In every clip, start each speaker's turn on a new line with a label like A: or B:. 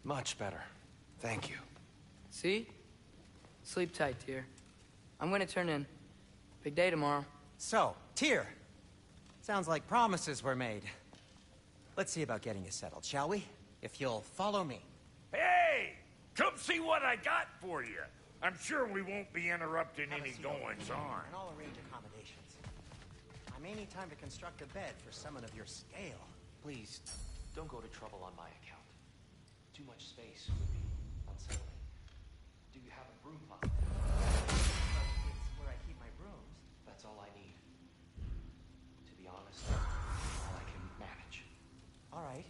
A: Much better. Thank you.
B: See? Sleep tight, dear. I'm gonna turn in. Big day tomorrow.
C: So, Tyr. Sounds like promises were made. Let's see about getting you settled, shall we? If you'll follow me.
D: Hey! Come see what I got for you. I'm sure we won't be interrupting any goings-on.
C: And I'll arrange accommodations. I may need time to construct a bed for someone of your scale.
A: Please, don't go to trouble on my account. Too much space would be unsettling. Do you have a broom closet?
C: It's where I keep my brooms.
A: That's all I need. To be honest, all I can manage.
C: All right.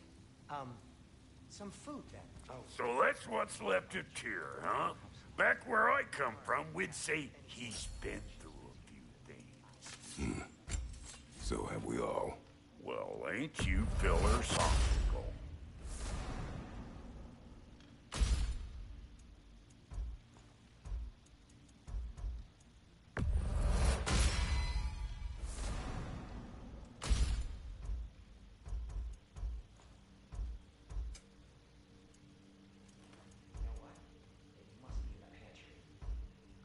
C: Some food then.
A: Oh,
D: So that's what's left of Tyr, huh? Back where I come from, we'd say he's been through a few things.
E: So have we all.
D: Well, ain't you philosophical?
A: you know what? It must be in the pantry.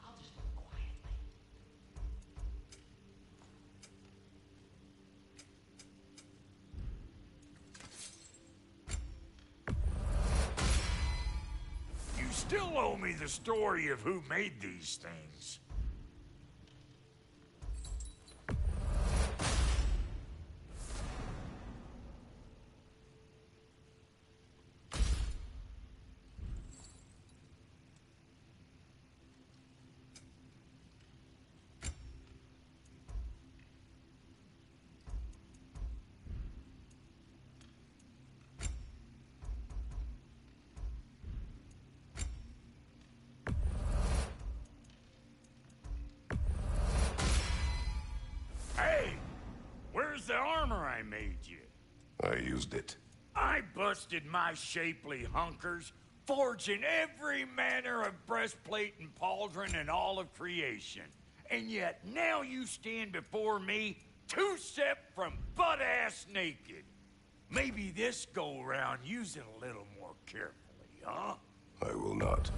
A: I'll just look quietly.
D: You still owe me the story of who made these things. Hey! Where's the armor I made you?
E: I used it.
D: I busted my shapely hunkers, forging every manner of breastplate and pauldron in all of creation. And yet now you stand before me, two-step from butt-ass naked. Maybe this go-round use it a little more carefully, huh?
E: I will not.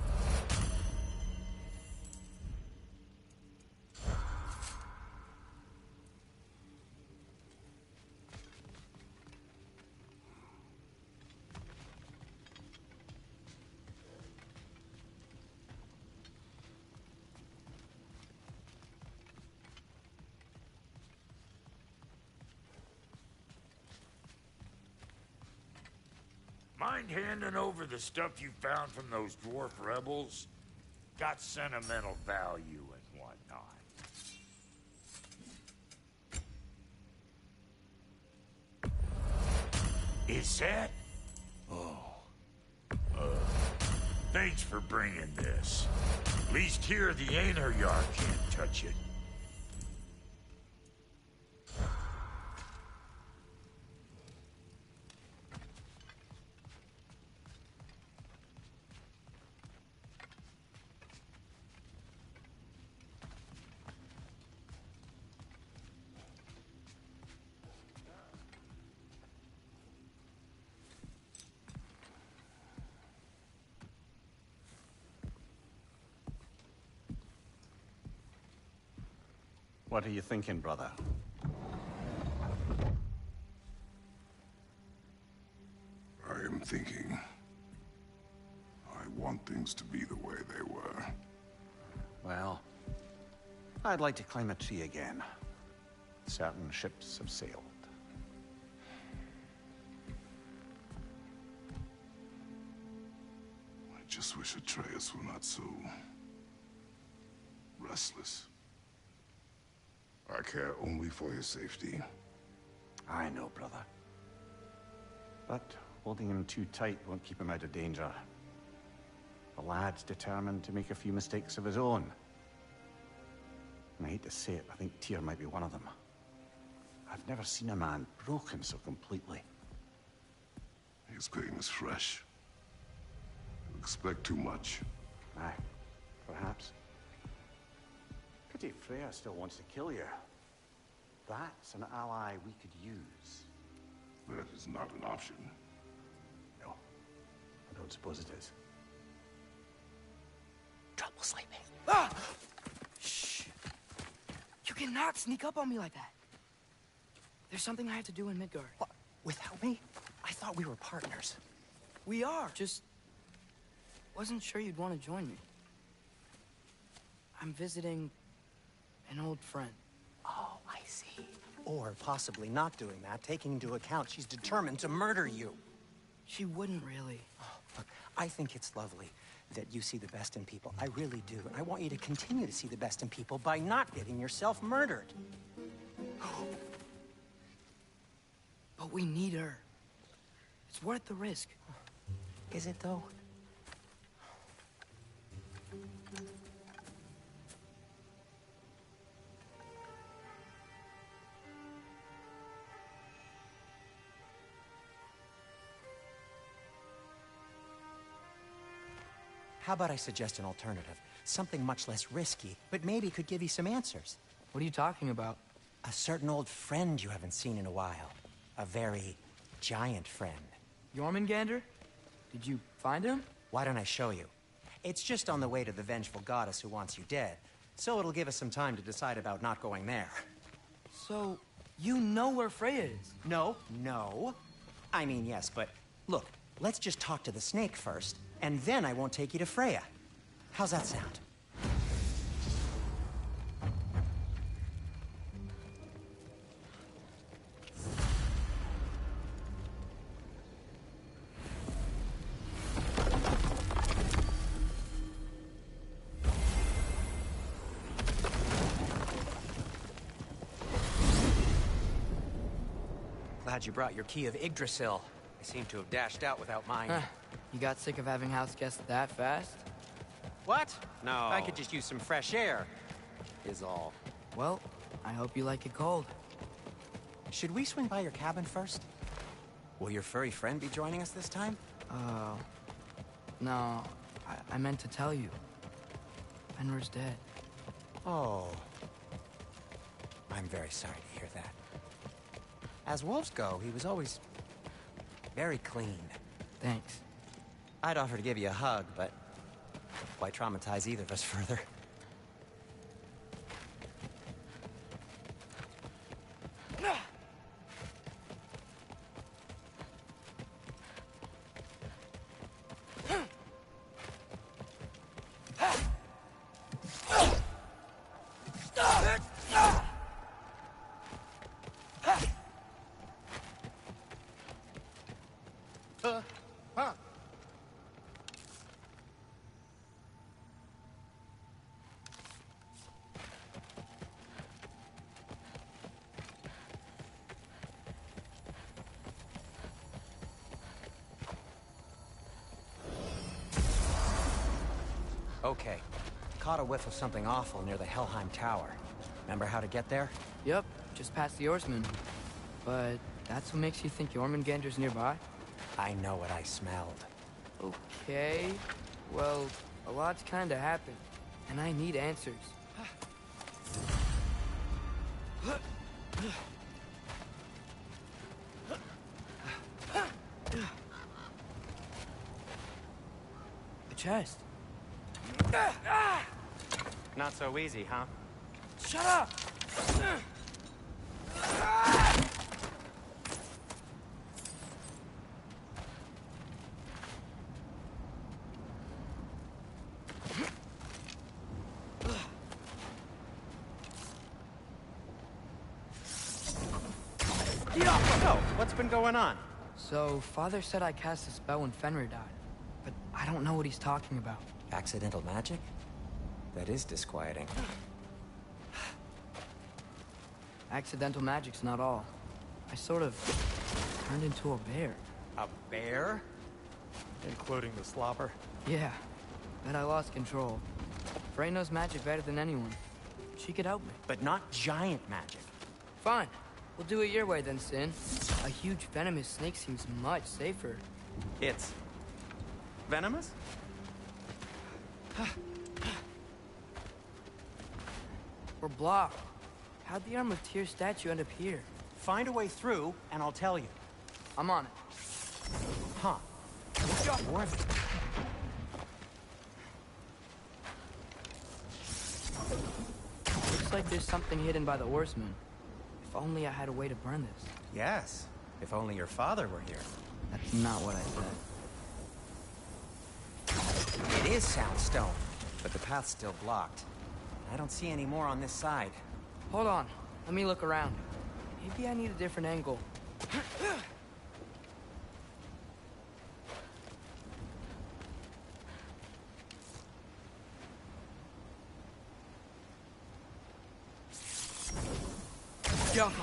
D: Mind handing over the stuff you found from those dwarf rebels? Got sentimental value and whatnot. Is that? Oh. Thanks for bringing this. At least here the Ragnarõk can't touch it.
F: What are you thinking, brother?
E: I am thinking. I want things to be the way they were.
F: Well, I'd like to climb a tree again. Certain ships have sailed.
E: I just wish Atreus were not so restless. I care only for his safety.
F: I know, brother. But holding him too tight won't keep him out of danger. The lad's determined to make a few mistakes of his own. And I hate to say it, I think Tyr might be one of them. I've never seen a man broken so completely.
E: His pain is fresh. You expect too much.
F: Aye, perhaps. Pity Freya still wants to kill you. That's an ally we could use.
E: That is not an option.
F: No, don't suppose it is.
C: Trouble sleeping.
B: Ah! Shh. You cannot sneak up on me like that. There's something I have to do in Midgard.
C: What? Without me? I thought we were partners.
B: We are. Just wasn't sure you'd want to join me. I'm visiting an old friend.
C: Oh, I see. Or possibly not doing that, taking into account she's determined to murder you.
B: She wouldn't really.
C: Oh, look, I think it's lovely that you see the best in people. I really do. And I want you to continue to see the best in people by not getting yourself murdered.
B: But we need her. It's worth the risk.
C: Is it, though? How about I suggest an alternative? Something much less risky, but maybe could give you some answers.
B: What are you talking about?
C: A certain old friend you haven't seen in a while. A very giant friend.
B: Jormungandr? Did you find him?
C: Why don't I show you? It's just on the way to the vengeful goddess who wants you dead. So it'll give us some time to decide about not going there.
B: So, you know where Freya is?
C: No. I mean, yes, but look, let's just talk to the snake first, and then I won't take you to Freya. How's that sound? Glad you brought your key of Yggdrasil. I seem to have dashed out without mine.
B: You got sick of having house guests that fast?
C: What?
F: No.
C: I could just use some fresh air, is all.
B: Well, I hope you like it cold.
C: Should we swing by your cabin first? Will your furry friend be joining us this time?
B: No. I meant to tell you. Fenrir's dead.
C: Oh. I'm very sorry to hear that. As wolves go, he was always very clean.
B: Thanks.
C: I'd offer to give you a hug, but why traumatize either of us further? Okay. Caught a whiff of something awful near the Helheim Tower. Remember how to get there?
B: Yep, just past the oarsman. But that's what makes you think Jormungandr's nearby?
C: I know what I smelled.
B: Okay. Well, a lot's kinda happened. And I need answers. The chest.
C: Not so easy, huh?
B: Shut up!
C: Oh, what's been going on?
B: So, Father said I cast a spell when Fenrir died. But I don't know what he's talking about.
C: Accidental magic? That is disquieting.
B: Accidental magic's not all. I sort of turned into a bear.
C: A bear? Including the slobber?
B: Yeah, but I lost control. Frey knows magic better than anyone. She could help me.
C: But not giant magic.
B: Fine. We'll do it your way then, Sin. A huge venomous snake seems much safer.
C: It's venomous?
B: We're blocked. How'd the Arm of Tyr statue end up here?
C: Find a way through, and I'll tell you.
B: I'm on it.
C: Huh. More of it.
B: Looks like there's something hidden by the horsemen. If only I had a way to burn this.
C: Yes, if only your father were here.
B: That's not what I said.
C: It is sound stone, but the path's still blocked. I don't see any more on this side.
B: Hold on. Let me look around. Maybe I need a different angle. Jump.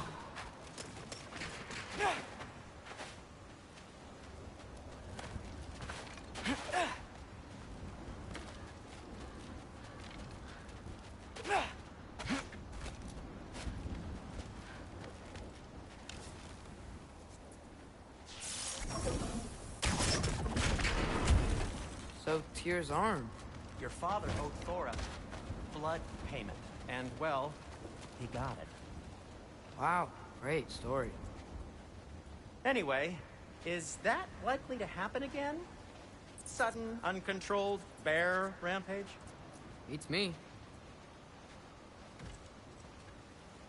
B: So, Tyr's arm.
C: Your father owed Thor a blood payment, and, well, he got it.
B: Wow, great story.
C: Anyway, is that likely to happen again? Sudden, uncontrolled bear rampage?
B: Beats me.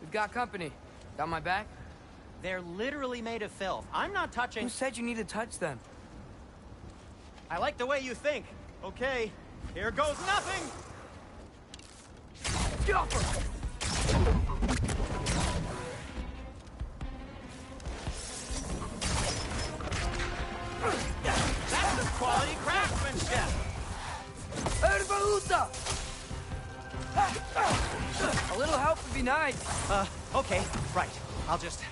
B: We've got company. Got my back?
C: They're literally made of filth. I'm not touching...
B: Who said you need to touch them?
C: I like the way you think. Okay, here goes nothing!
B: Jumper!
C: That's some quality craftsmanship!
B: Erbaluta! A little help would be nice.
C: Okay, right. I'll just...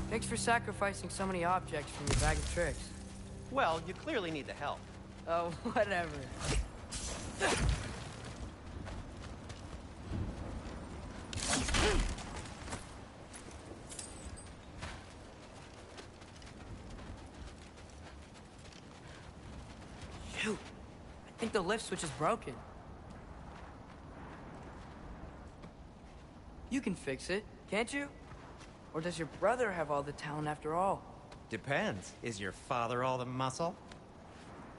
B: Thanks for sacrificing so many objects from your bag of tricks.
C: Well, you clearly need the help.
B: Oh, whatever. Shoot. I think the lift switch is broken. You can fix it, can't you? Or does your brother have all the talent after all?
C: Depends. Is your father all the muscle?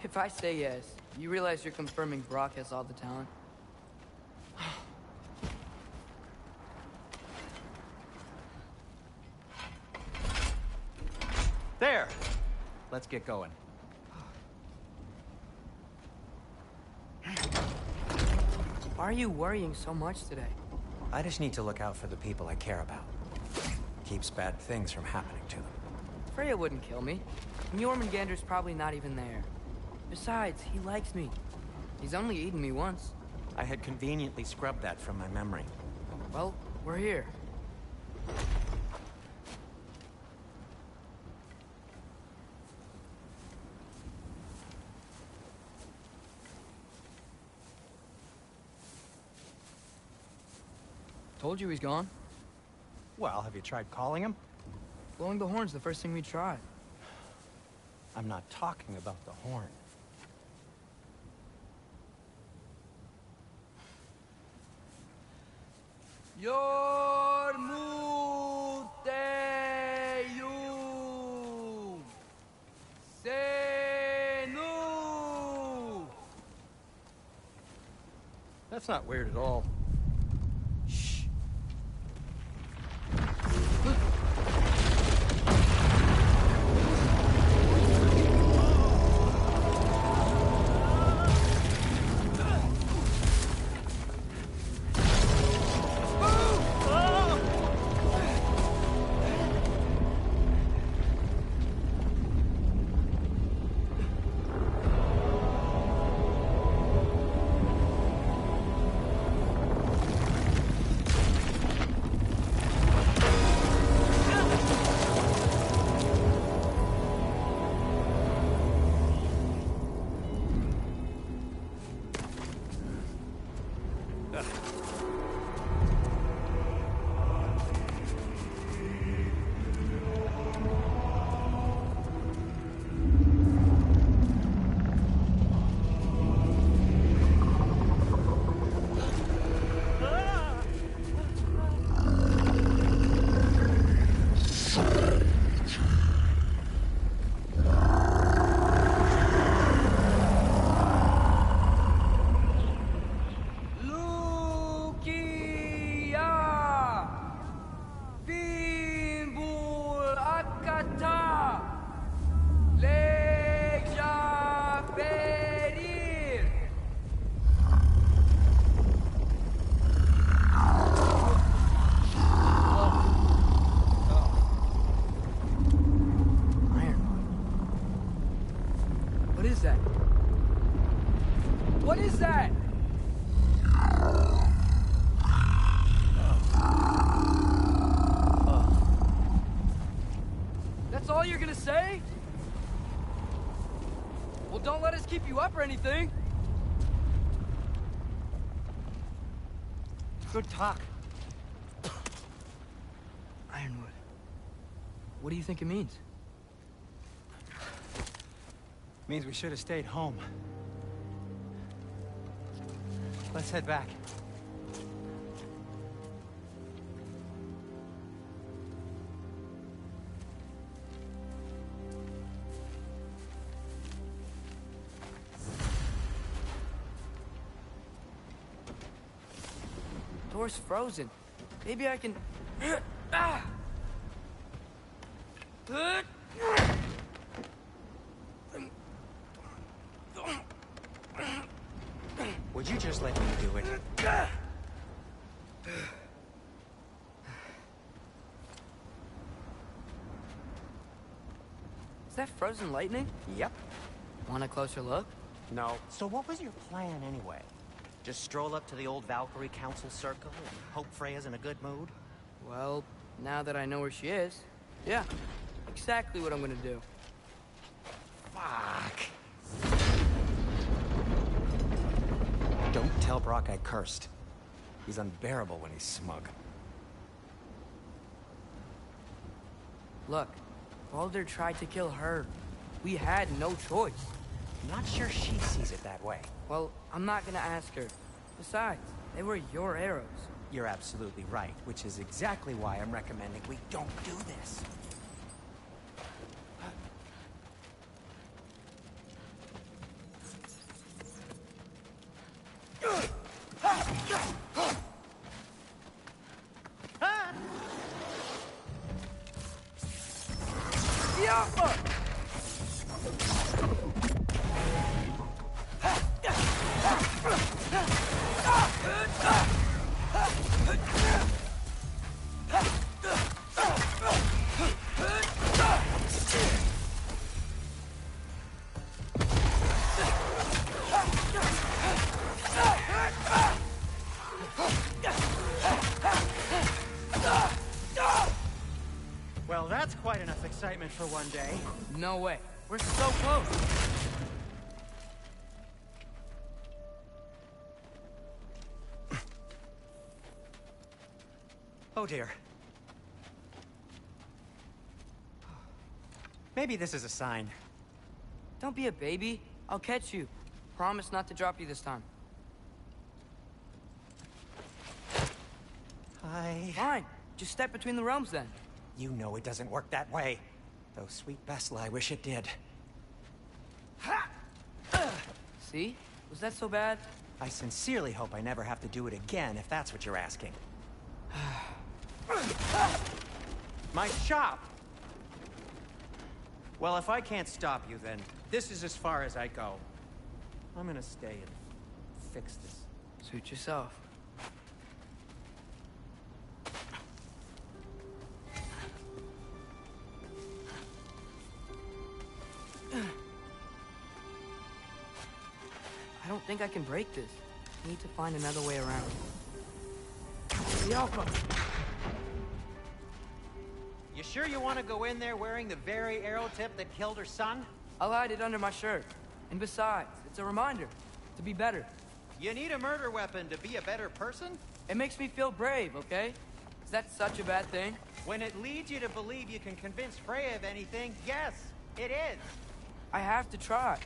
B: If I say yes, you realize you're confirming Brock has all the talent?
C: There! Let's get going.
B: Why are you worrying so much today?
C: I just need to look out for the people I care about. Keeps bad things from happening to them.
B: Freya wouldn't kill me. And Jormungandr's probably not even there. Besides, he likes me. He's only eaten me once.
C: I had conveniently scrubbed that from my memory.
B: Well, we're here. Told you he's gone.
C: Well, have you tried calling him?
B: Blowing the horn's the first thing we tried.
C: I'm not talking about the horn.
B: Yormuteyum Senu.
C: That's not weird at all. Shh.
B: What is that? What is that? That's all you're gonna say? Well, don't let us keep you up or anything.
C: Good talk.
B: Ironwood. What do you think it means?
C: Means we should have stayed home. Let's head back.
B: Door's frozen. Maybe I can... Ah!
C: Would you just let me do it?
B: Is that frozen lightning?
C: Yep.
B: Want a closer look?
C: No.
G: So what was your plan anyway? Just stroll up to the old Valkyrie Council circle and hope Freya's in a good mood?
B: Well, now that I know where she is, yeah, exactly what I'm gonna do.
C: Fuck. Don't tell Brock I cursed. He's unbearable when he's smug.
B: Look, Baldur tried to kill her. We had no choice.
C: I'm not sure she sees it that way.
B: Well, I'm not gonna ask her. Besides, they were your arrows.
C: You're absolutely right, which is exactly why I'm recommending we don't do this. Well, that's quite enough excitement for one day.
B: No way. We're so close.
C: Oh dear. Maybe this is a sign.
B: Don't be a baby. I'll catch you. Promise not to drop you this time. Fine. Just step between the realms then.
C: You know it doesn't work that way. Though sweet Bessel, I wish it did.
B: See? Was that so bad?
C: I sincerely hope I never have to do it again, if that's what you're asking. My shop! Well, if I can't stop you, then this is as far as I go. I'm gonna stay and fix this.
B: Suit yourself. I don't think I can break this. I need to find another way around. The Alpha!
C: You sure you want to go in there wearing the very arrow tip that killed her son?
B: I'll hide it under my shirt. And besides, it's a reminder to be better.
G: You need a murder weapon to be a better person?
B: It makes me feel brave, okay? Is that such a bad thing?
G: When it leads you to believe you can convince Freya of anything, yes, it is.
B: I have to try.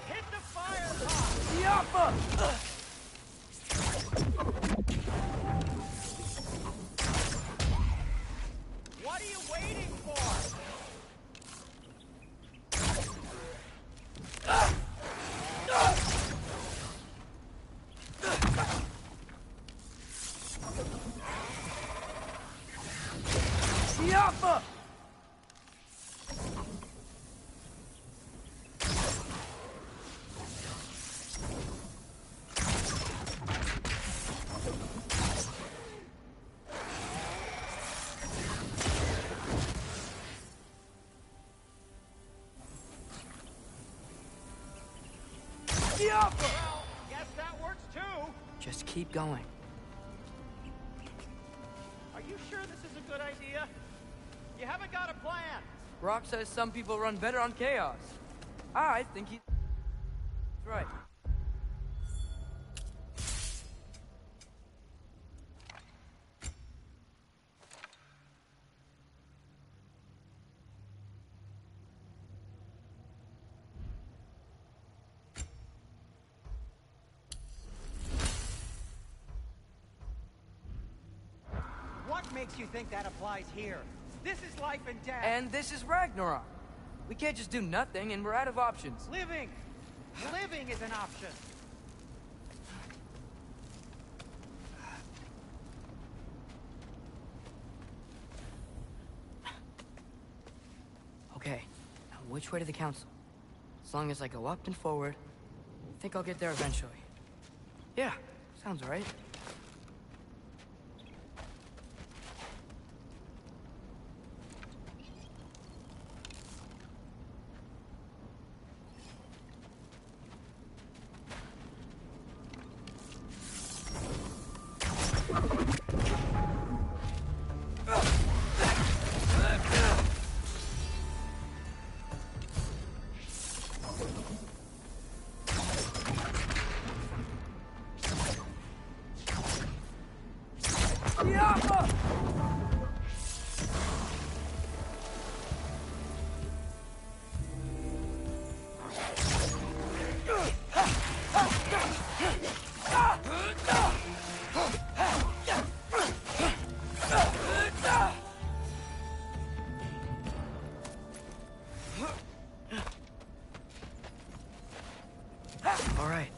G: Hit the fire pot!
B: Yappa!
G: What are you waiting for?
B: Yappa!
G: Well, guess that works too.
B: Just keep going.
G: Are you sure this is a good idea? You haven't got a plan.
B: Rock says some people run better on chaos. I think he's right.
G: What makes you think that applies here? This is life and death.
B: And this is Ragnarok. We can't just do nothing, and we're out of options.
G: Living! Living is an option.
B: Okay, now which way to the council? As long as I go up and forward, I think I'll get there eventually. Yeah, sounds right. All right,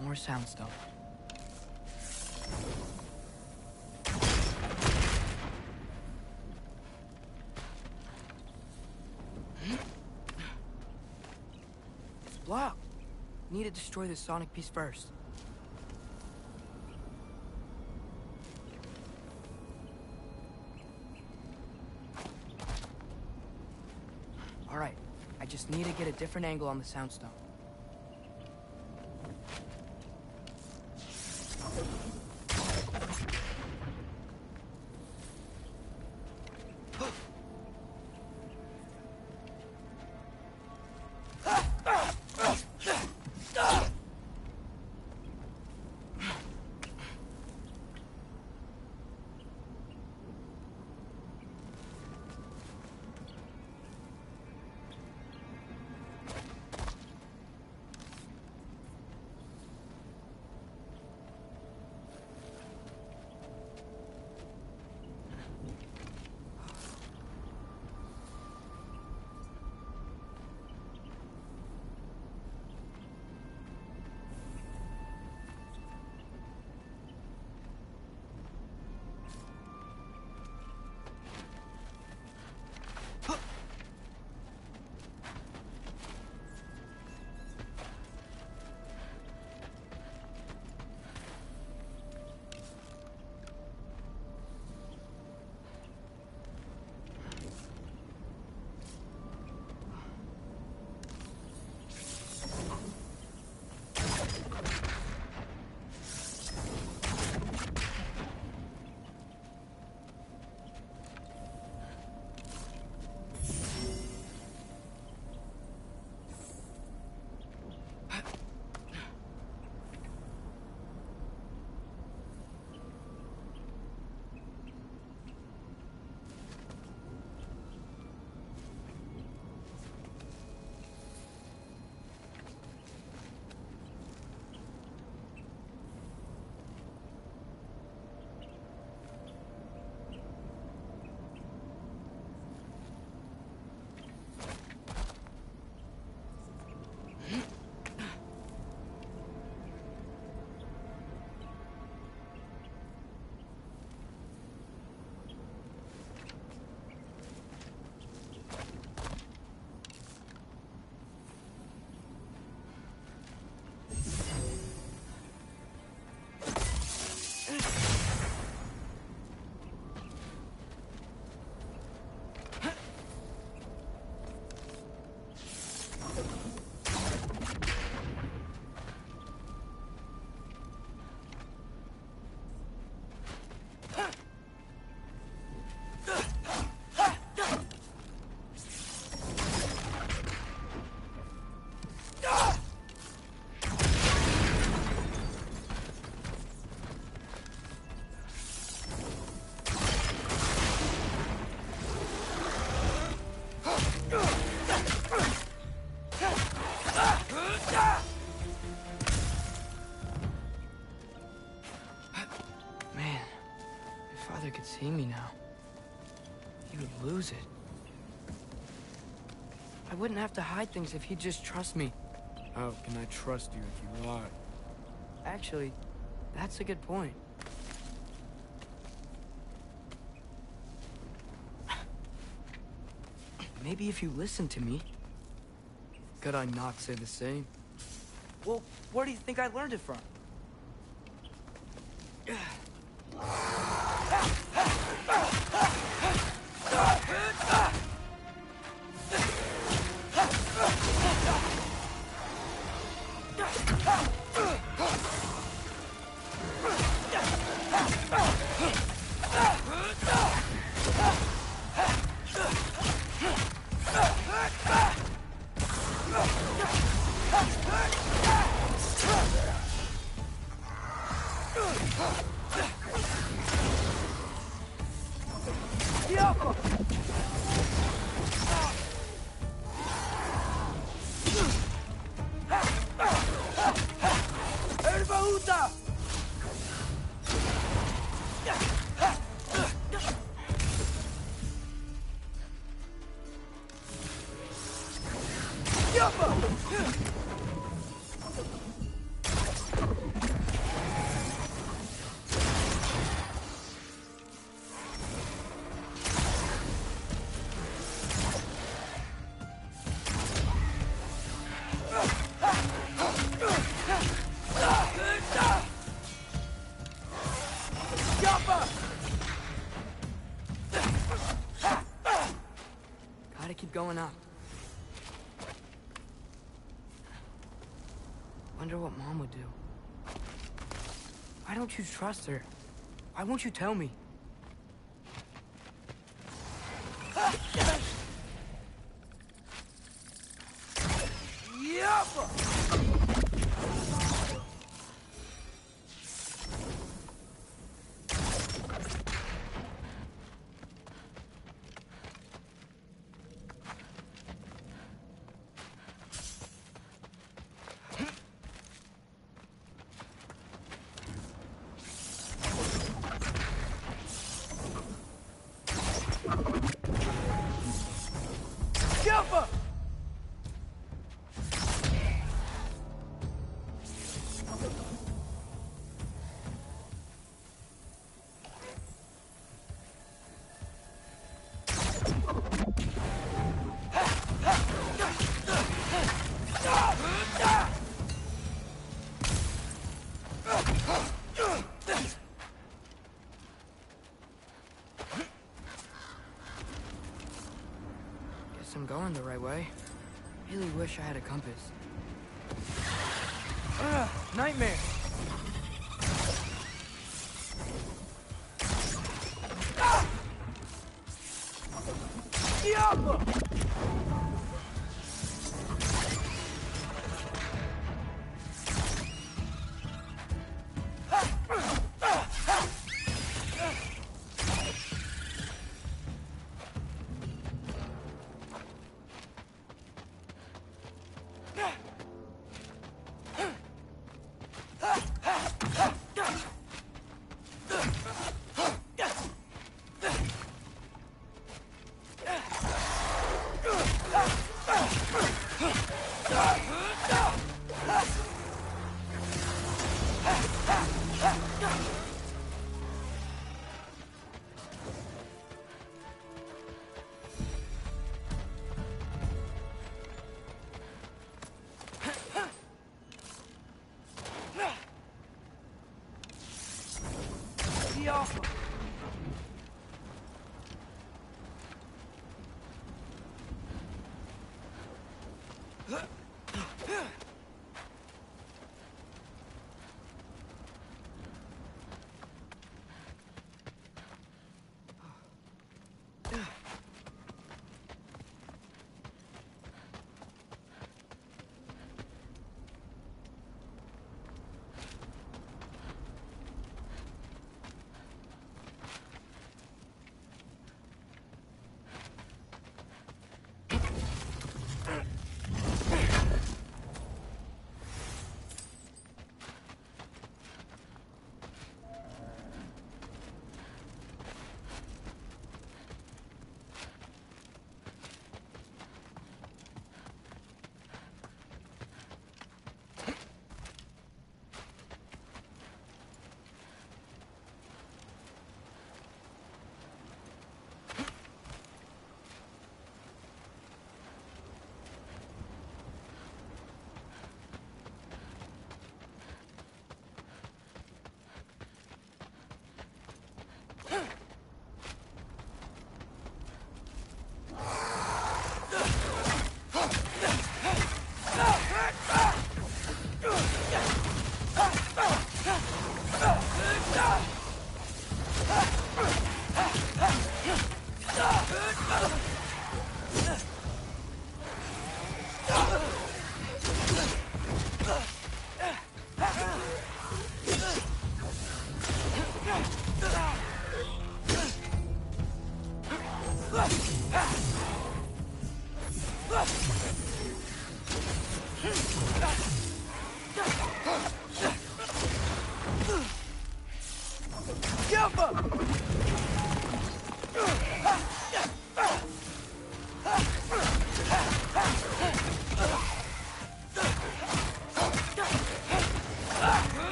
B: more soundstone. It's blocked. Need to destroy the sonic piece first. All right, I just need to get a different angle on the soundstone. Father could see me now, he would lose it. I wouldn't have to hide things if he'd just trust me.
H: How can I trust you if you lie?
B: Actually, that's a good point. Maybe if you listen to me.
H: Could I not say the same?
B: Well, where do you think I learned it from? Gotta keep going up. Wonder what Mom would do. Why don't you trust her? Why won't you tell me? I'm going the right way. Really wish I had a compass. Nightmare!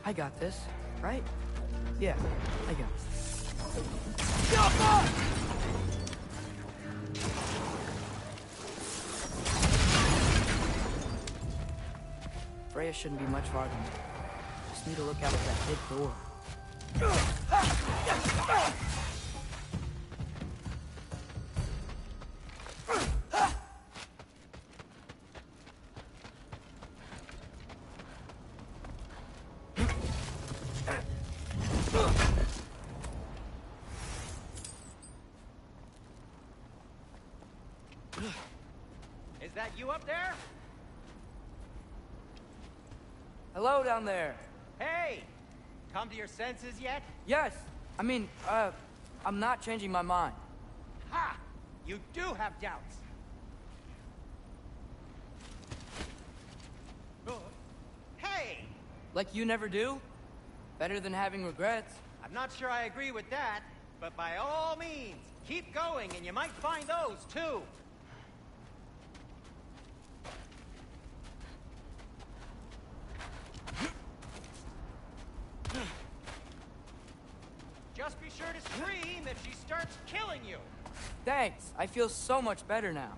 B: I got this, right? Yeah, I got this. Freya shouldn't be much farther. Just need to look out for that big door.
G: Is that you up there?
B: Hello down there.
G: Hey! Come to your senses yet?
B: Yes. I mean, I'm not changing my mind.
G: Ha! You do have doubts. Hey!
B: Like you never do? Better than having regrets.
G: I'm not sure I agree with that, but by all means, keep going and you might find those too. Just be sure to scream if she starts killing you.
B: Thanks. I feel so much better now.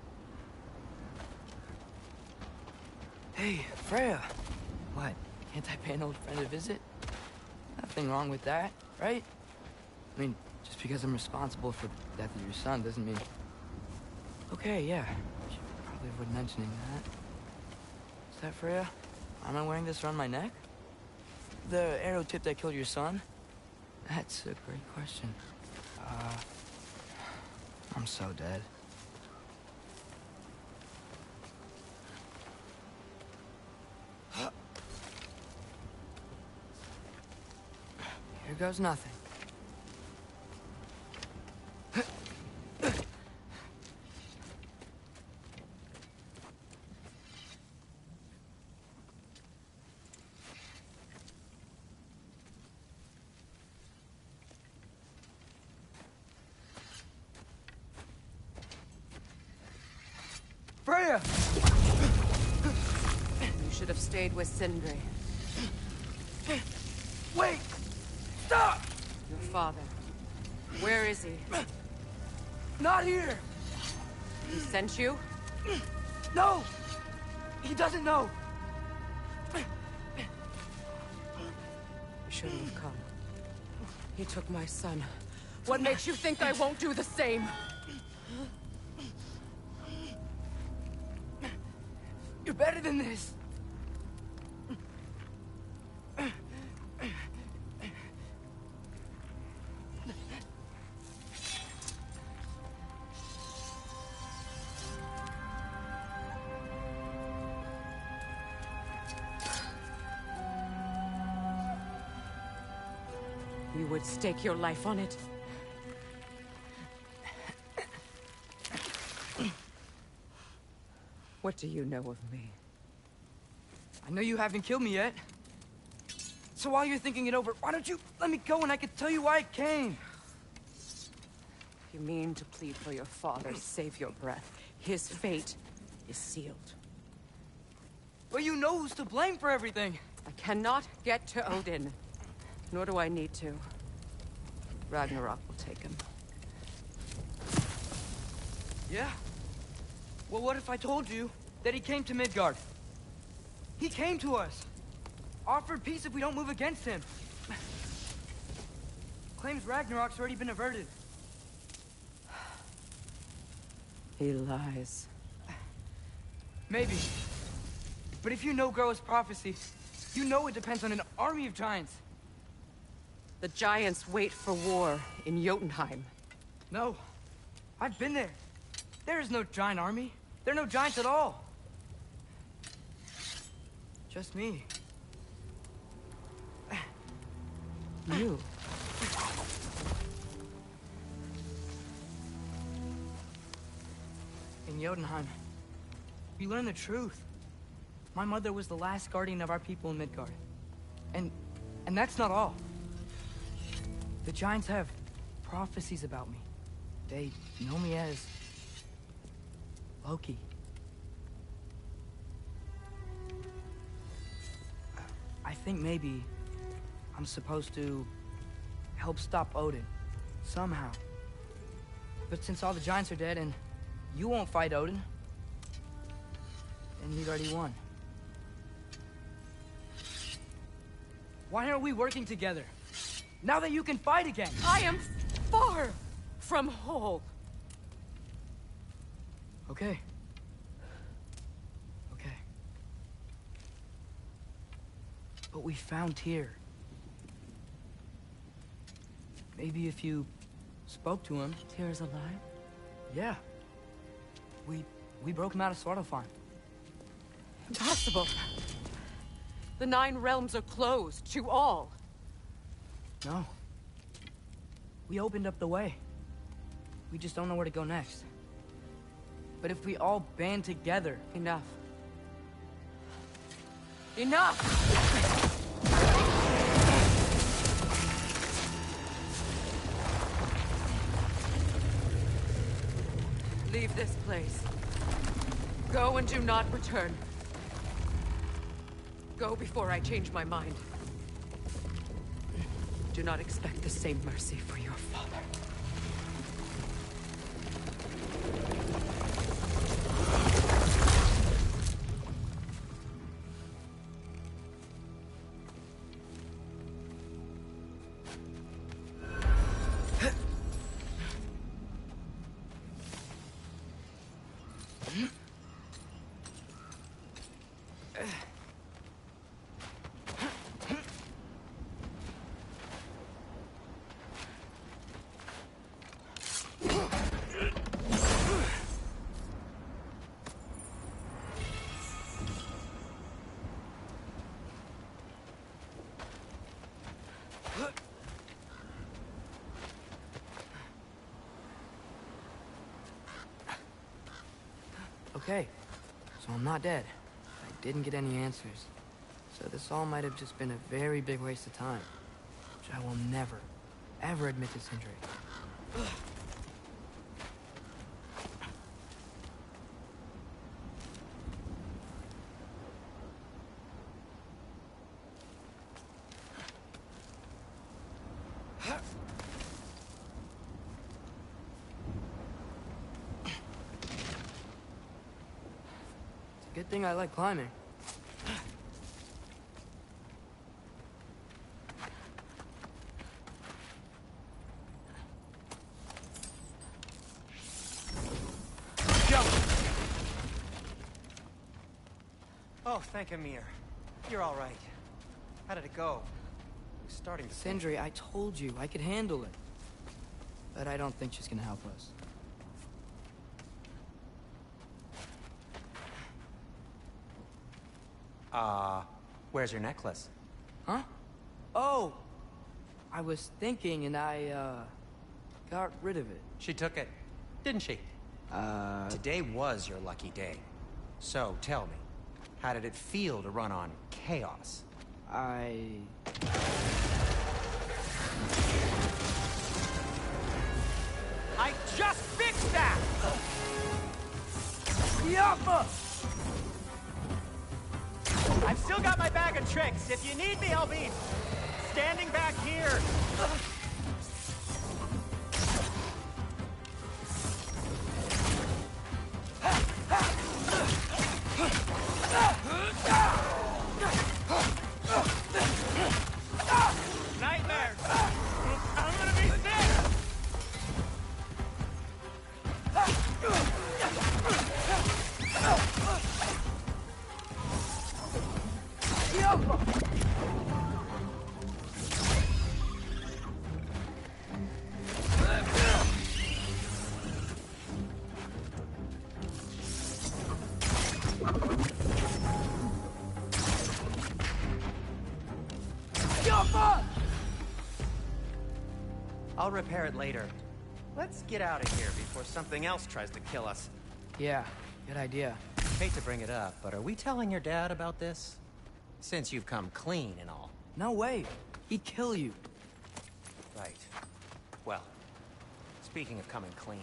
B: Hey, Freya. What? Can't I pay an old friend a visit? Nothing wrong with that, right? I mean, just because I'm responsible for the death of your son doesn't mean... Okay, yeah. Should probably avoid mentioning that. Is that Freya? Am I wearing this around my neck? The arrow tip that killed your son? That's a great question. I'm so dead. Here goes nothing. Freya!
I: You should have stayed with Sindri.
B: Wait! Stop!
I: Your father. Where is he?
B: Not here!
I: He sent you?
B: No! He doesn't know!
I: You shouldn't have come. He took my son. What makes you think I won't do the same?
B: You're better than this!
I: You would stake your life on it? What do you know of me?
B: I know you haven't killed me yet. So while you're thinking it over, why don't you let me go and I can tell you why I came?
I: You mean to plead for your father, save your breath. His fate is sealed.
B: Well, you know who's to blame for everything.
I: I cannot get to Odin. Nor do I need to. Ragnarok will take him.
B: Yeah? Well, what if I told you that he came to Midgard? He came to us. Offered peace if we don't move against him. Claims Ragnarok's already been averted.
I: He lies.
B: Maybe. But if you know Groa's prophecy, you know it depends on an army of giants.
I: The giants wait for war in Jotunheim.
B: No. I've been there. There is no giant army. There are no giants at all. Just me. You. In Jotunheim, we learn the truth. My mother was the last guardian of our people in Midgard. And that's not all. The giants have prophecies about me. They know me as Loki. I think maybe I'm supposed to help stop Odin, somehow. But since all the giants are dead and you won't fight Odin, then you've already won. Why aren't we working together? Now that you can fight again!
I: I am far from whole.
B: Okay. Okay. But we found Tyr. Maybe if you spoke to him...
I: Tyr's alive?
B: Yeah. We broke him out of Svartalfheim.
I: Impossible. The 9 realms are closed to all.
B: No. We opened up the way. We just don't know where to go next. But if we all band together...
I: Enough. Enough! Leave this place. Go and do not return. Go before I change my mind. Do not expect the same mercy for your father.
B: Okay, so I'm not dead. I didn't get any answers. So this all might have just been a very big waste of time. Which I will never, ever admit to Sindri. Good thing I like climbing.
C: Jump! Oh, thank Amir. You're all right. How did it go? I'm starting to...
B: Sindri, I told you I could handle it. But I don't think she's gonna help us.
C: Where's your necklace?
B: Huh? Oh! I was thinking and I, got rid of it.
C: She took it, didn't she? Today was your lucky day. So, tell me, how did it feel to run on chaos?
B: I
C: just fixed that!
B: Yappa!
C: I've still got my bag of tricks. If you need me, I'll be standing back here. Nightmares! I'm gonna be sick!
G: I'll repair it later. Let's get out of here before something else tries to kill us.
B: Yeah, good idea.
G: Hate to bring it up, but are we telling your dad about this? Since you've come clean and all.
B: No way. He'd kill you.
G: Right. Well, speaking of coming clean,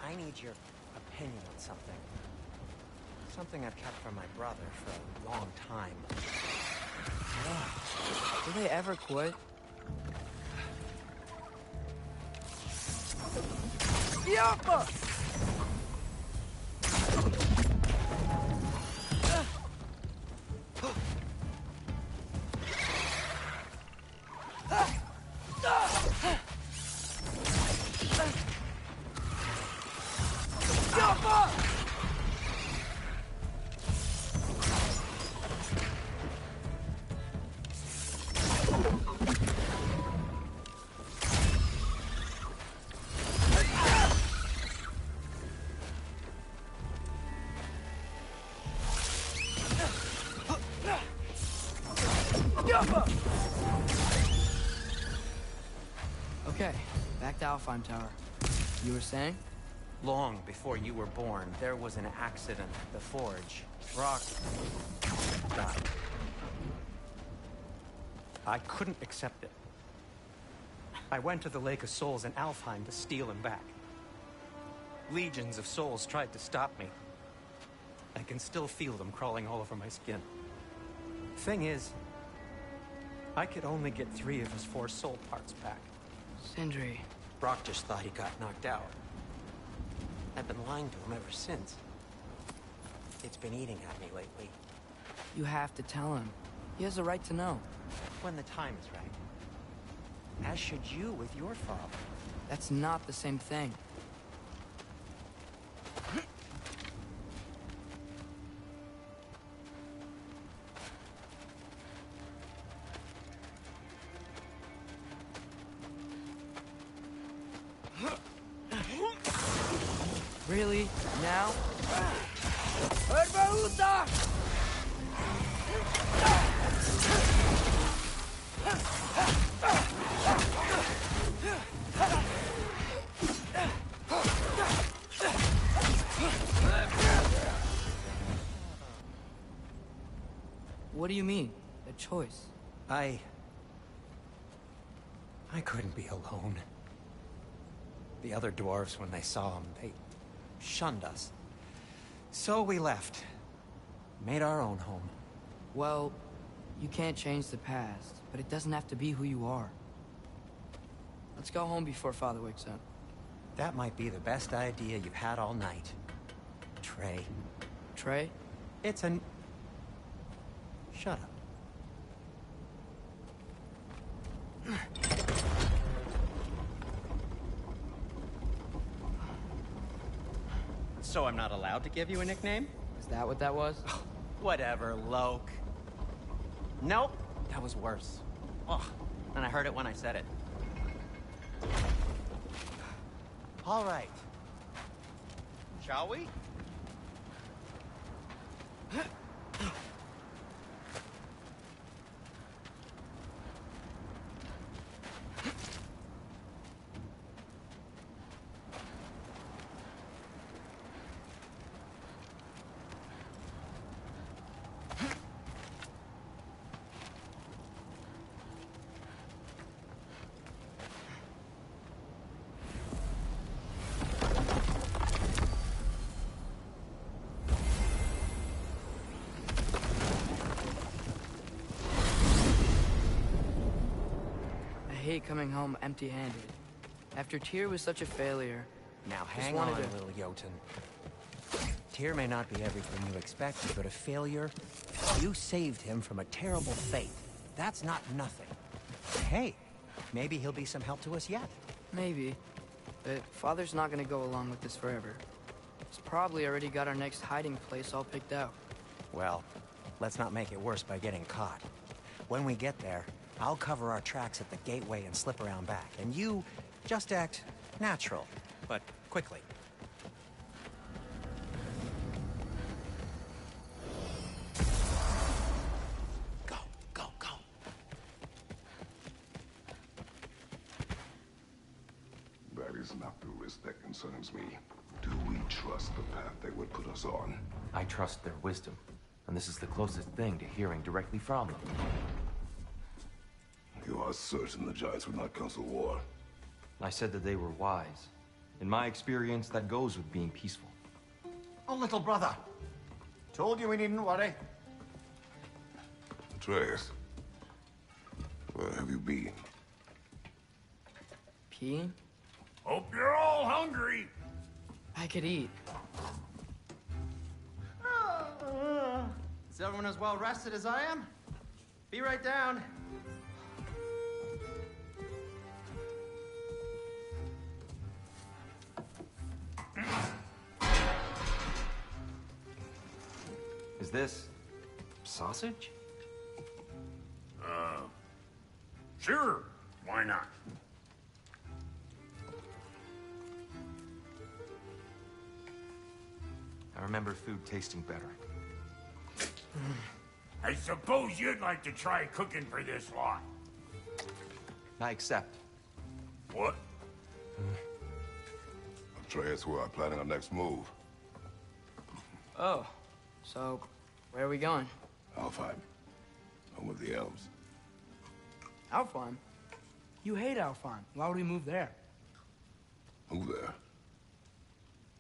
G: I need your opinion on something. Something I've kept from my brother for a long time.
B: Do they ever quit? Yappa! Okay, back to Alfheim Tower. You were saying?
G: Long before you were born, there was an accident at the forge. Rock died. I couldn't accept it. I went to the Lake of Souls in Alfheim to steal him back. Legions of souls tried to stop me. I can still feel them crawling all over my skin. Thing is, I could only get 3 of his 4 soul parts back.
B: Sindri.
G: Brock just thought he got knocked out. I've been lying to him ever since. It's been eating at me lately.
B: You have to tell him. He has a right to know.
G: When the time is right. As should you with your father.
B: That's not the same thing. Really? Now? What do you mean? A choice?
G: I couldn't be alone. The other dwarves, when they saw him, they shunned us. So we left. Made our own home.
B: Well, you can't change the past, but it doesn't have to be who you are. Let's go home before Father wakes up.
G: That might be the best idea you've had all night. Trey.
B: Trey?
G: It's an... Shut up. So I'm not allowed to give you a nickname?
B: Is that what that was?
G: Whatever, Loke. Nope, that was worse. Ugh, and I heard it when I said it. All right. Shall we?
B: I hate coming home empty-handed. After Tyr was such a failure.
G: Now
B: Just
G: hang on,
B: wanted to-
G: little Jotun. Tyr may not be everything you expected, but a failure? You saved him from a terrible fate. That's not nothing. Hey, maybe he'll be some help to us yet.
B: Maybe. But Father's not gonna go along with this forever. He's probably already got our next hiding place all picked out.
G: Well, let's not make it worse by getting caught. When we get there, I'll cover our tracks at the gateway and slip around back. And you just act natural, but quickly. Go, go, go.
E: risk that concerns me. Do we trust the path they would put us on?
A: I trust their wisdom, and this is the closest thing to hearing directly from them.
E: You are certain the Giants would not counsel war?
A: I said that they were wise. In my experience, that goes with being peaceful.
F: Oh, little brother. Told you we needn't worry.
E: Atreus, where have you been?
B: Peeing?
D: Hope you're all hungry.
B: I could eat.
G: Is everyone as well rested as I am? Be right down.
A: Is this sausage?
D: Sure, why not?
A: I remember food tasting better.
D: I suppose you'd like to try cooking for this lot.
A: I accept.
D: What?
E: Atreus, we are planning our next move.
B: Oh, so where are we going?
E: Alfheim, home of the elves.
B: Alfheim? You hate Alfheim. Why would we move there?
E: Move there?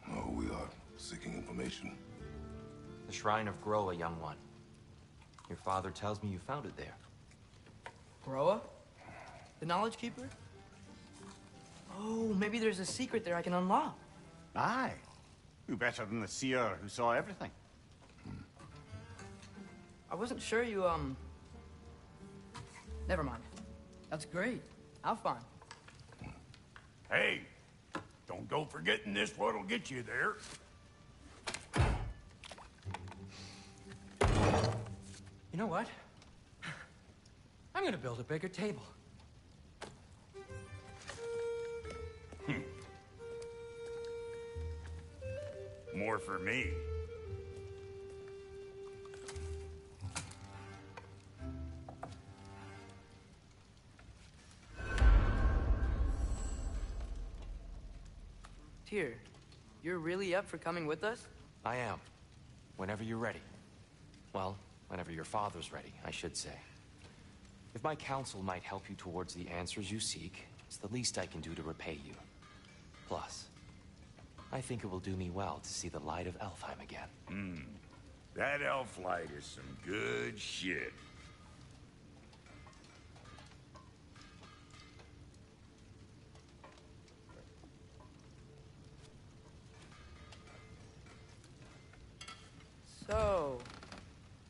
E: No, we are seeking information.
A: The Shrine of Groa, young one. Your father tells me you found it there.
B: Groa? The Knowledge Keeper? Oh, maybe there's a secret there I can unlock.
F: Aye. Who better than the seer who saw everything?
B: I wasn't sure you, Never mind. That's great. Alfheim.
D: Hey, don't go forgetting this what'll get you there.
G: You know what? I'm gonna build a bigger table.
D: More for me.
B: Tyr, you're really up for coming with us?
A: I am. Whenever you're ready. Well, whenever your father's ready, I should say. If my counsel might help you towards the answers you seek, it's the least I can do to repay you. Plus, I think it will do me well to see the light of Elfheim again.
D: That elf light is some good shit.
B: So,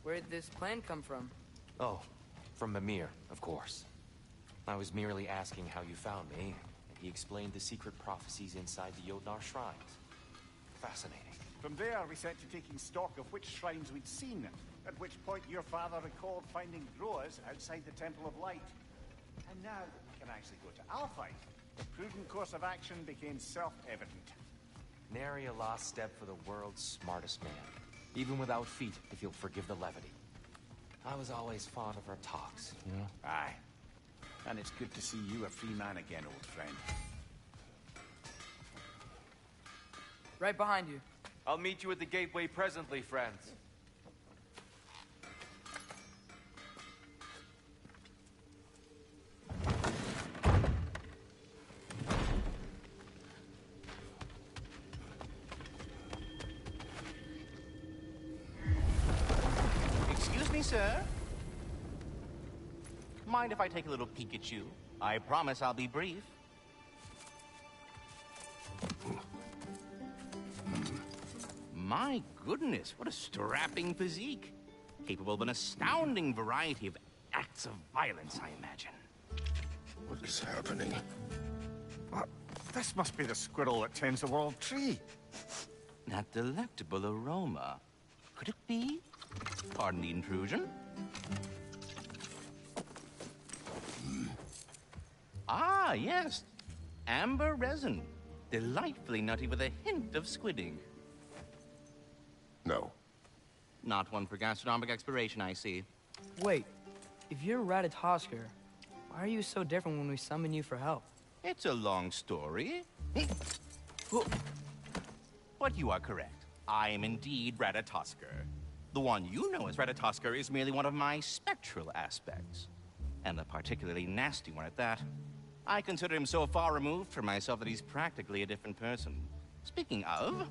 B: where'd this plan come from?
A: Oh, from Mimir, of course. I was merely asking how you found me, and he explained the secret prophecies inside the Jotnar shrines. Fascinating.
F: From there, we set to taking stock of which shrines we'd seen, at which point your father recalled finding Groas outside the Temple of Light. And now that we can actually go to Alfheim, the prudent course of action became self-evident.
A: Nary a lost step for the world's smartest man. Even without feet, if you'll forgive the levity. I was always fond of our talks, you know?
F: Aye. And it's good to see you a free man again, old friend.
B: Right behind you.
A: I'll meet you at the gateway presently, friends.
J: Excuse me, sir. Mind if I take a little peek at you? I promise I'll be brief. My goodness, what a strapping physique. Capable of an astounding variety of acts of violence, I imagine.
E: What is happening?
F: This must be the squirrel that tends the world tree.
J: That delectable aroma. Could it be? Pardon the intrusion. Ah, yes. Amber resin. Delightfully nutty with a hint of squidding.
E: No.
J: Not one for gastronomic exploration, I see.
B: Wait, if you're Ratatoskr, why are you so different when we summon you for help?
J: It's a long story. But you are correct. I am indeed Ratatoskr. The one you know as Ratatoskr is merely one of my spectral aspects. And a particularly nasty one at that. I consider him so far removed from myself that he's practically a different person. Speaking of...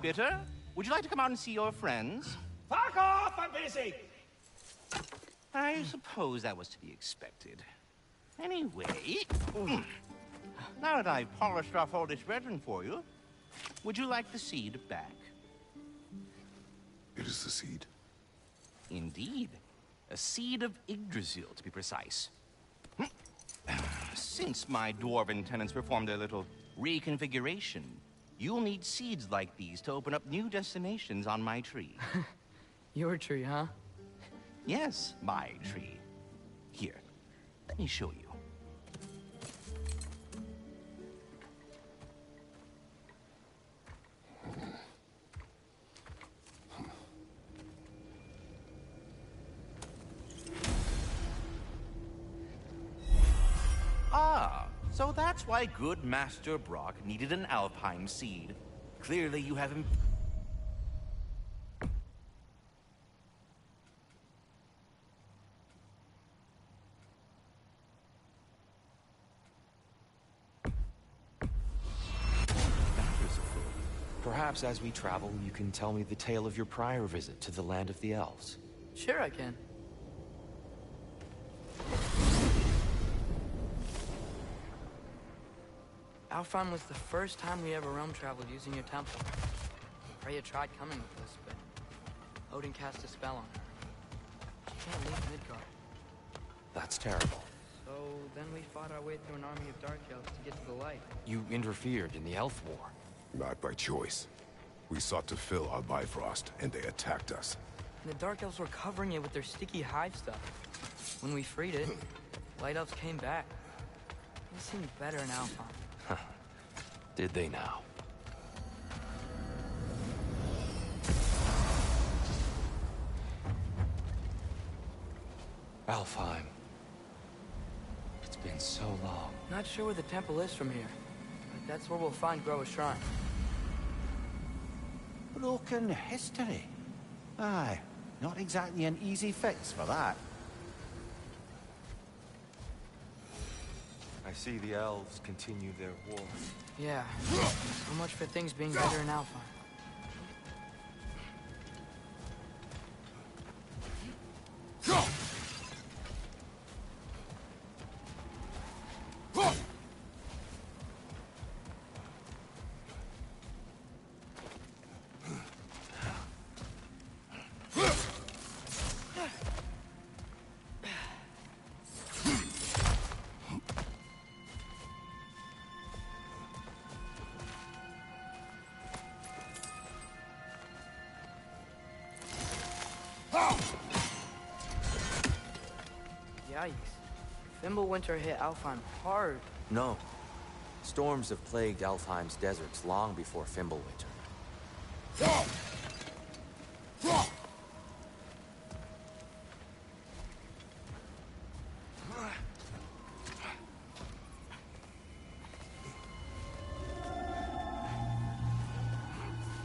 J: Bitter, would you like to come out and see your friends?
K: Fuck off! I'm busy!
J: I suppose that was to be expected. Anyway... Now that I've polished off all this resin for you, would you like the seed back?
E: It is the seed.
J: Indeed. A seed of Yggdrasil, to be precise. Since my dwarven tenants performed a little reconfiguration, you'll need seeds like these to open up new destinations on my tree.
B: Your tree, huh?
J: Yes, my tree. Here, let me show you. Ah, so that's why good Master Brock needed an Alfheim seed. Clearly you haven't...
A: Perhaps as we travel, you can tell me the tale of your prior visit to the land of the elves.
B: Sure I can. Alfheim was the first time we ever realm traveled using your temple. Freya tried coming with us, but Odin cast a spell on her. She can't leave Midgard.
A: That's terrible.
B: So then we fought our way through an army of dark elves to get to the light.
A: You interfered in the elf war.
E: Not by choice. We sought to fill our Bifrost, and they attacked us.
B: And the dark elves were covering it with their sticky hive stuff. When we freed it, light elves came back. They seemed better in Alfheim.
A: Did they now? Alfheim. It's been so long.
B: Not sure where the temple is from here, but that's where we'll find Groa's shrine.
F: Broken history. Aye, not exactly an easy fix for that.
A: I see the elves continue their war.
B: Yeah, so much for things being better in Alfheim. Yikes. Fimbulwinter hit Alfheim hard.
A: No. Storms have plagued Alfheim's deserts long before Fimbulwinter.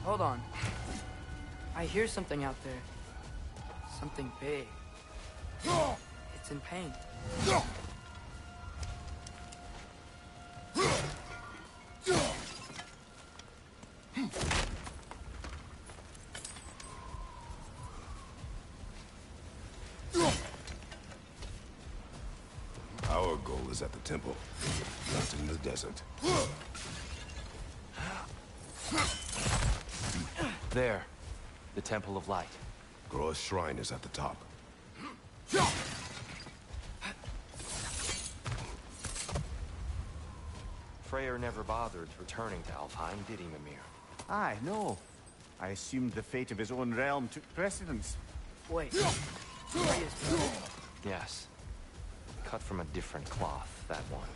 B: Hold on. I hear something out there. Something big. It's in pain.
E: Our goal is at the temple, not in the desert.
A: There. The Temple of Light.
E: Groa's shrine is at the top.
A: Freyr never bothered returning to Alfheim, did he, Mimir?
F: Aye, no. I assumed the fate of his own realm took precedence.
B: Wait. Freya's brother?
A: Yes. Cut from a different cloth, that one.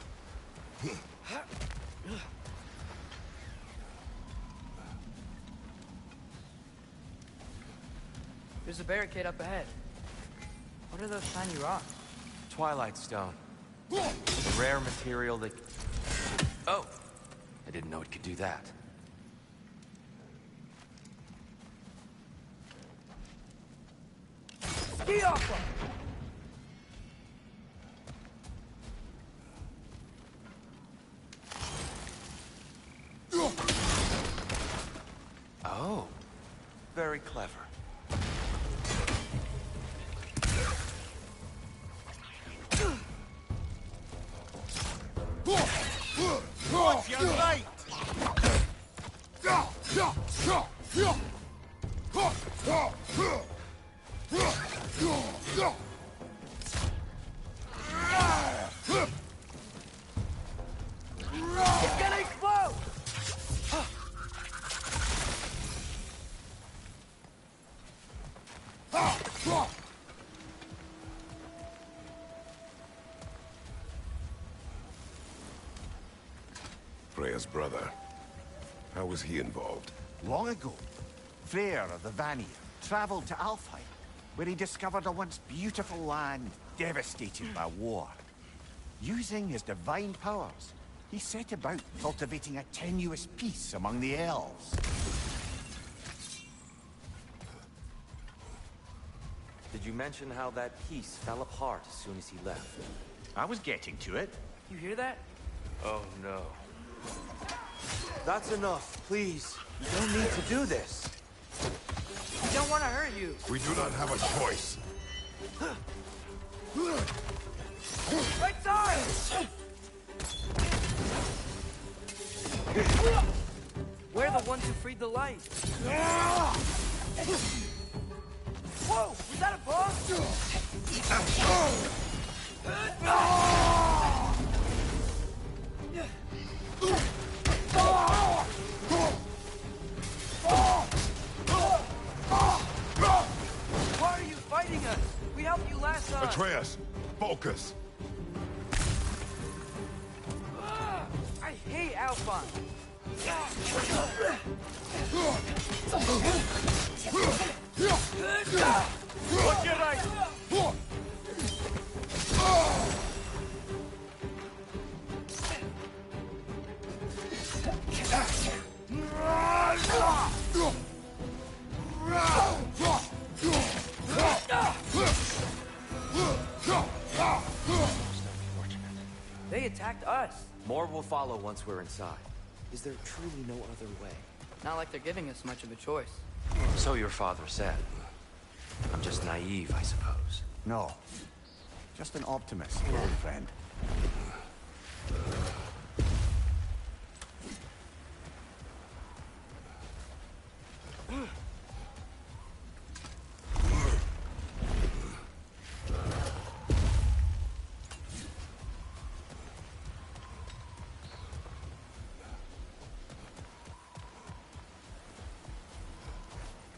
B: There's a barricade up ahead. What are those shiny rocks?
A: Twilight Stone. A rare material that... Oh! I didn't know it could do that.
B: Ski off!
A: Oh, very clever.
K: Watch your right!
B: It's gonna explode!
E: Freya's brother. How was he involved?
F: Long ago, Freyr of the Vanir traveled to Alfheim, where he discovered a once beautiful land devastated by war. Using his divine powers, he set about cultivating a tenuous peace among the elves.
A: Did you mention how that piece fell apart as soon as he left?
F: I was getting to it.
B: You hear that?
A: Oh no. That's enough, please. You don't need to do this.
B: We don't want to hurt you.
E: We do not have a choice.
B: Right side! We're the ones who freed the light. Whoa! Was that a Why are you fighting us? We helped you last time.
E: Atreus, focus.
B: I hate Alphonse.
K: Watch your right!
B: They attacked us.
A: More will follow once we're inside. Is there truly no other way?
B: Not like they're giving us much of a choice.
A: So your father said. I'm just naive, I suppose.
F: No. Just an optimist, old friend.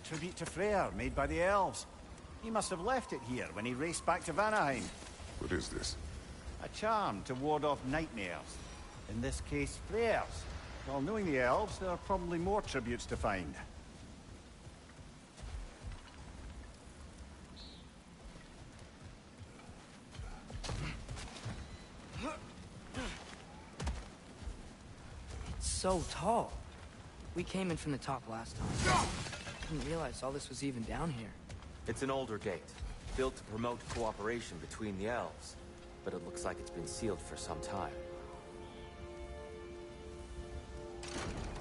F: Tribute to Freyr, made by the elves. He must have left it here when he raced back to Vanaheim.
E: What is this?
F: A charm to ward off nightmares. In this case, Freyr's. While knowing the elves, there are probably more tributes to find.
B: It's so tall. We came in from the top last time. Didn't realize all this was even down here.
A: It's an older gate, built to promote cooperation between the elves. But it looks like it's been sealed for some time.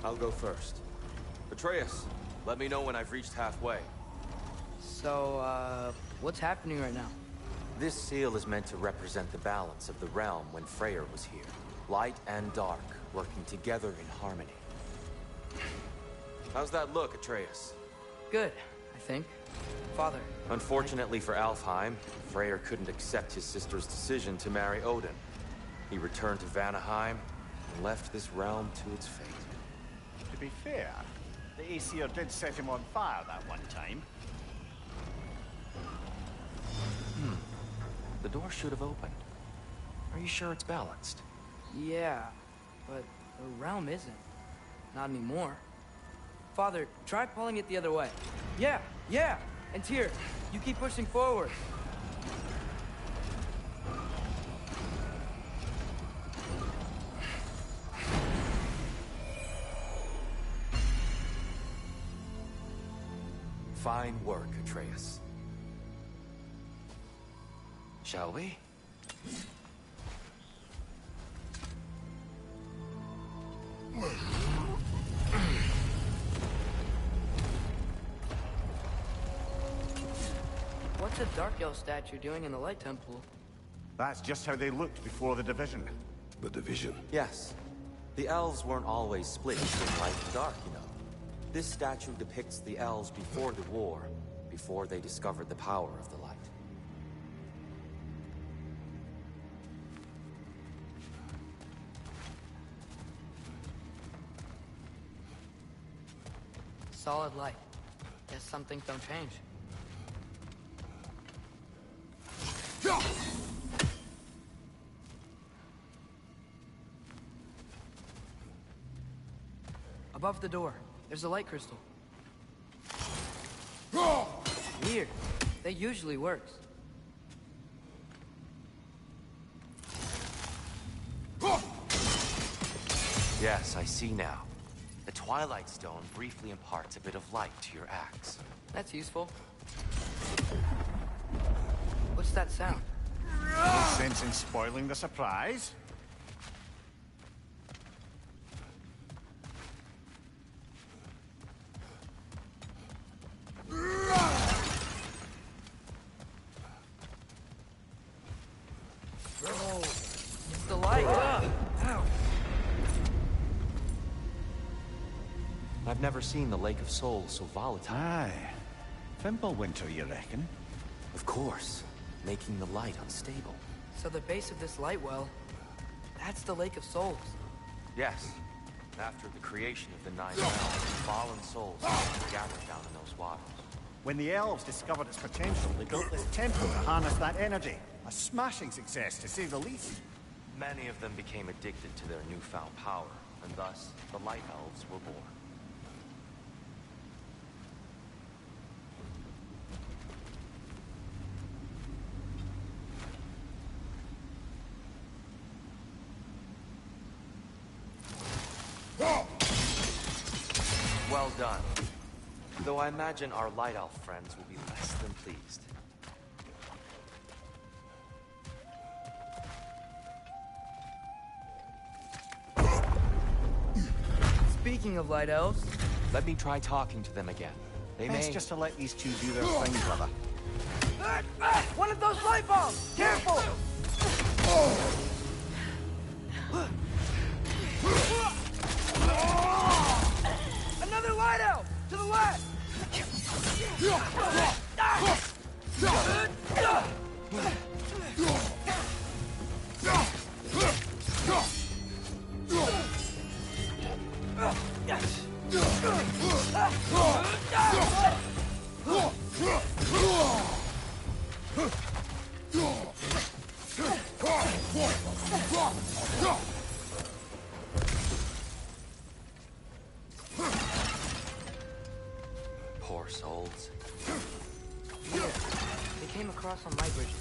A: I'll go first. Atreus, let me know when I've reached halfway.
B: So, what's happening right now?
A: This seal is meant to represent the balance of the realm when Freyr was here. Light and dark, working together in harmony. How's that look, Atreus?
B: Good, I think. Father.
A: Unfortunately for Alfheim, Freyr couldn't accept his sister's decision to marry Odin. He returned to Vanaheim and left this realm to its fate.
F: To be fair, the Aesir did set him on fire that one time.
A: The door should have opened. Are you sure it's balanced?
B: Yeah, but the realm isn't. Not anymore. Father, try pulling it the other way. Yeah! And here, you keep pushing forward.
A: Fine work, Atreus. Shall we?
B: What's a Dark Elf statue doing in the Light Temple?
F: That's just how they looked before the division.
E: The division.
A: Yes. The elves weren't always split between light and dark, you know. This statue depicts the elves before the war, before they discovered the power of the light.
B: Solid light. Guess some things don't change. Above the door, there's a light crystal. Weird. That usually works.
A: Yes, I see now. The Twilight Stone briefly imparts a bit of light to your axe.
B: That's useful. What's that sound?
F: No sense in spoiling the surprise.
B: It's the light! Ow.
A: I've never seen the Lake of Souls so volatile.
F: Aye. Fimbulwinter, you reckon?
A: Of course. Making the light unstable.
B: So the base of this light well, that's the Lake of Souls.
A: Yes. After the creation of the Nine Realms, fallen souls gathered down in those waters.
F: When the elves discovered its potential, they built this temple to harness that energy. A smashing success, to say the least.
A: Many of them became addicted to their newfound power, and thus, the Light Elves were born. Well done. Though I imagine our Light Elf friends will be less than pleased.
B: Speaking of Light Elves...
A: Let me try talking to them again. They
F: Best
A: may...
F: just to let these two do their thing, brother.
B: One of those light bulbs! Careful! Another light elf! To the left!
A: Poor souls.
B: They came across on light bridges.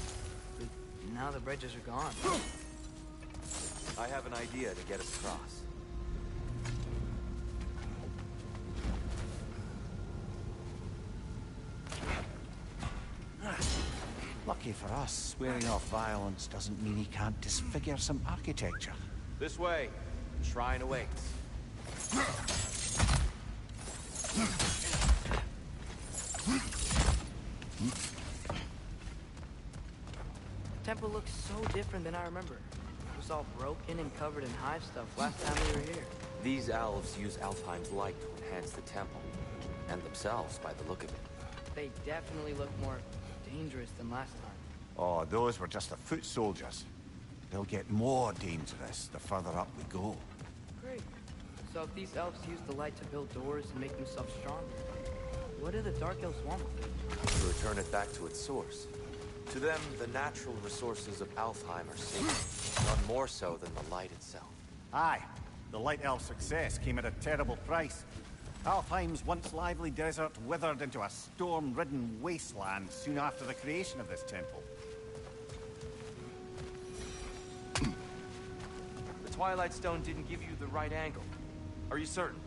B: But now the bridges are gone.
A: I have an idea to get us across.
F: Lucky for us, swearing off violence doesn't mean he can't disfigure some architecture.
A: This way. The shrine awaits.
B: The temple looks so different than I remember. It was all broken and covered in hive stuff last time we were here.
A: These elves use Alfheim's light to enhance the temple, and themselves by the look of it.
B: They definitely look more dangerous than last time.
F: Oh, those were just the foot soldiers. They'll get more dangerous the further up we go.
B: Great. So if these elves use the light to build doors and make themselves stronger, what do the Dark Elves want with it?
A: To return it back to its source. To them, the natural resources of Alfheim are sacred, none more so than the light itself.
F: Aye, the Light Elf success came at a terrible price. Alfheim's once lively desert withered into a storm-ridden wasteland soon after the creation of this temple.
A: The Twilight Stone didn't give you the right angle. Are you certain?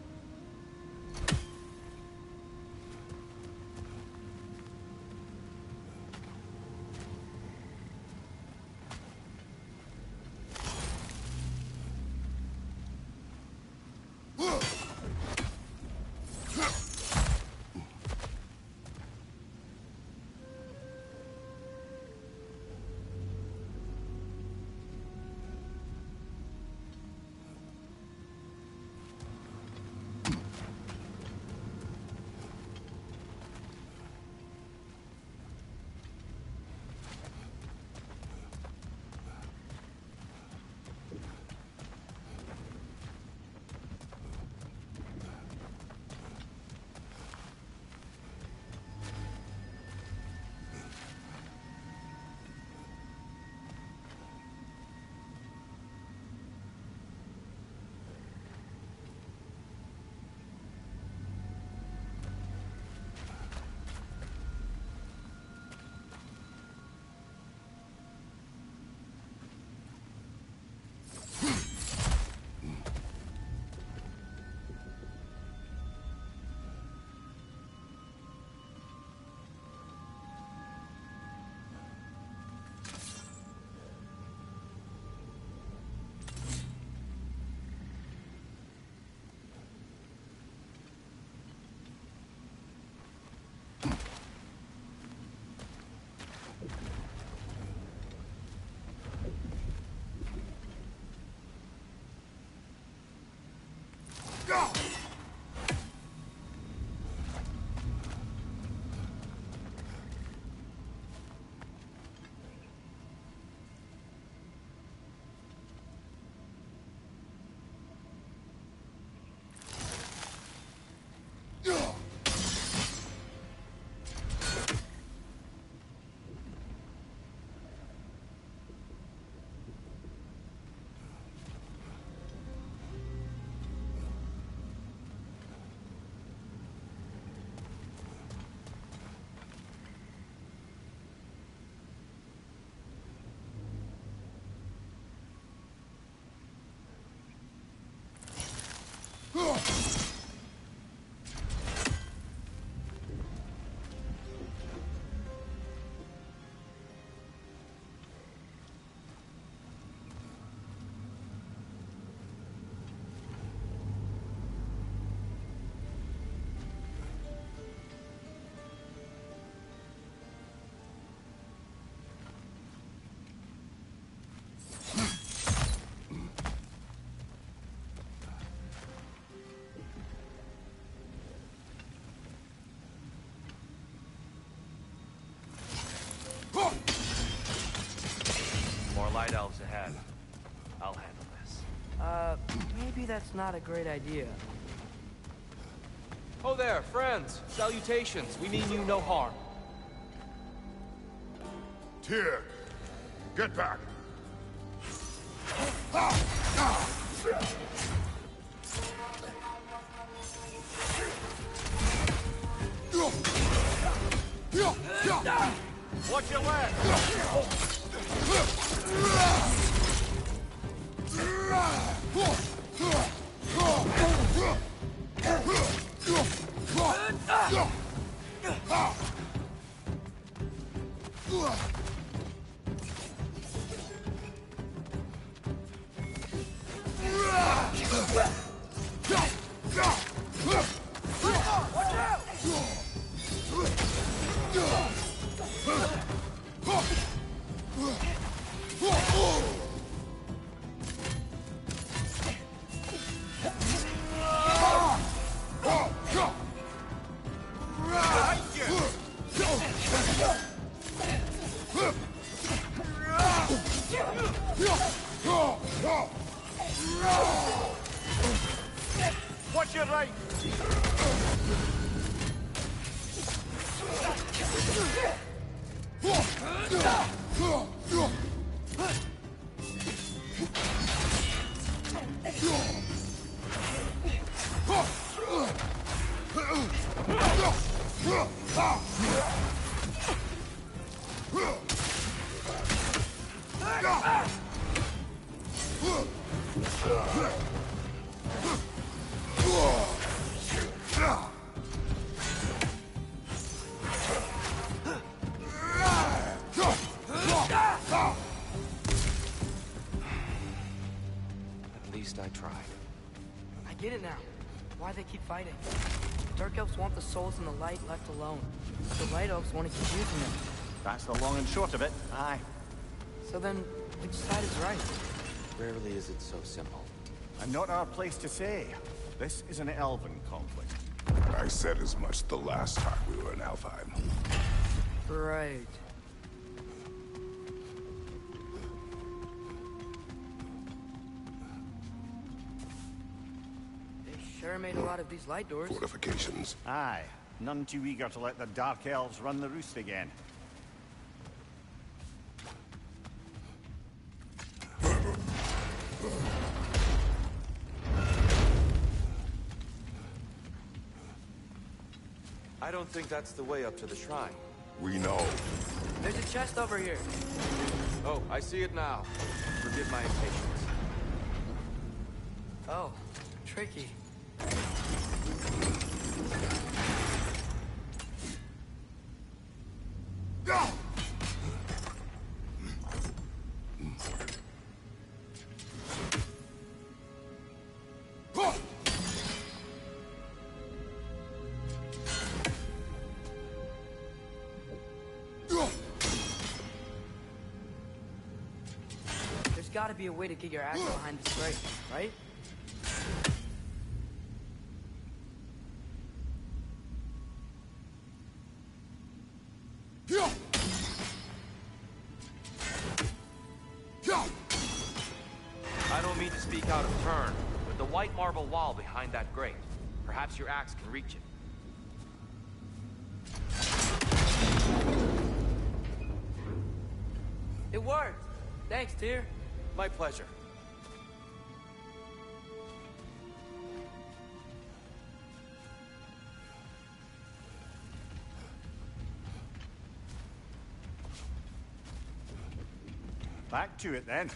A: More light elves ahead. I'll handle this.
B: Maybe that's not a great idea.
A: Oh there, friends. Salutations. We mean you no harm.
E: Tyr, get back.
K: Watch your leg! Watch your right!
A: At least I tried.
B: I get it now. Why they keep fighting. Dark elves want the souls in the light left alone. The light elves want to keep using them.
F: That's the long and short of it. Aye.
B: So then, which side is right?
A: Rarely is it so simple.
F: And not our place to say. This is an elven conflict.
E: I said as much the last time we were in Alfheim.
B: Right. They sure made a lot of these light doors.
E: Fortifications.
F: Aye. None too eager to let the Dark Elves run the roost again.
A: I don't think that's the way up to the shrine.
E: We know.
B: There's a chest over here.
A: Oh, I see it now. Forgive my impatience.
B: Oh, tricky. There's gotta be a way to get your axe behind this grate, right?
A: I don't mean to speak out of turn, but the white marble wall behind that grate. Perhaps your axe can reach it.
B: It worked! Thanks, Tyr.
A: My pleasure.
F: Back to it, then.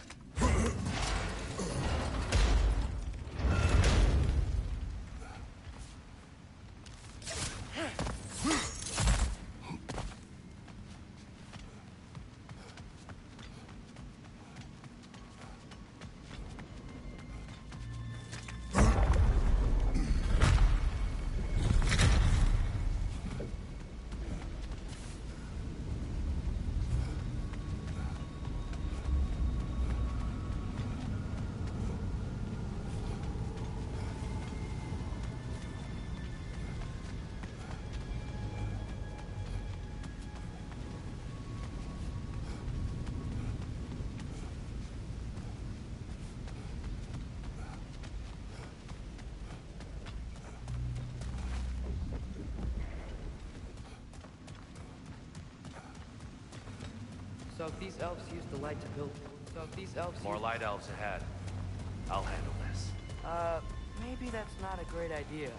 B: So if these elves use the light to build... So if these elves
A: More
B: use...
A: light elves ahead. I'll handle this.
B: Maybe that's not a great idea.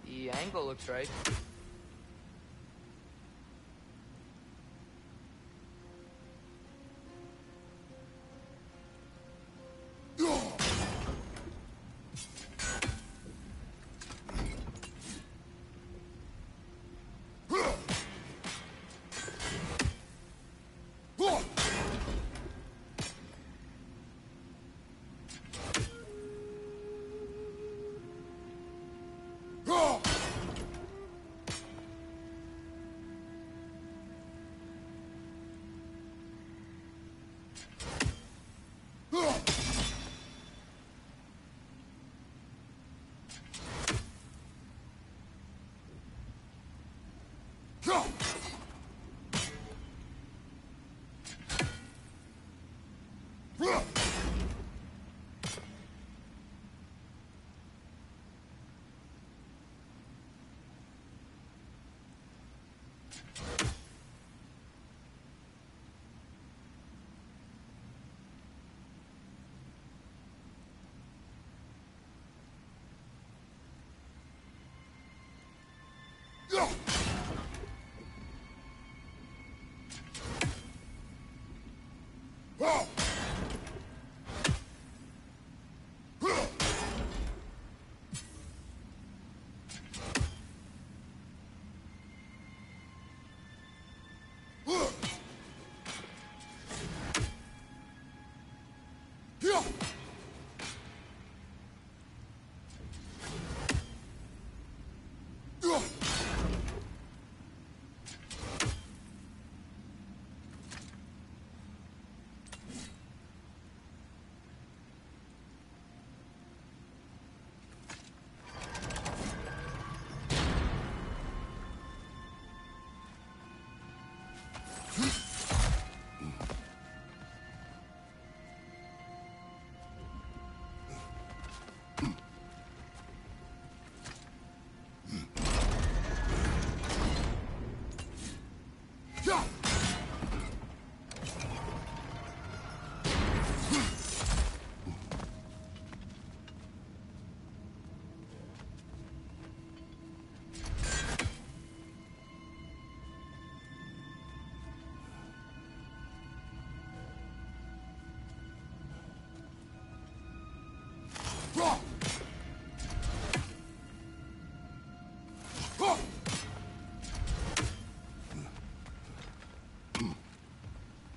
B: The angle looks right.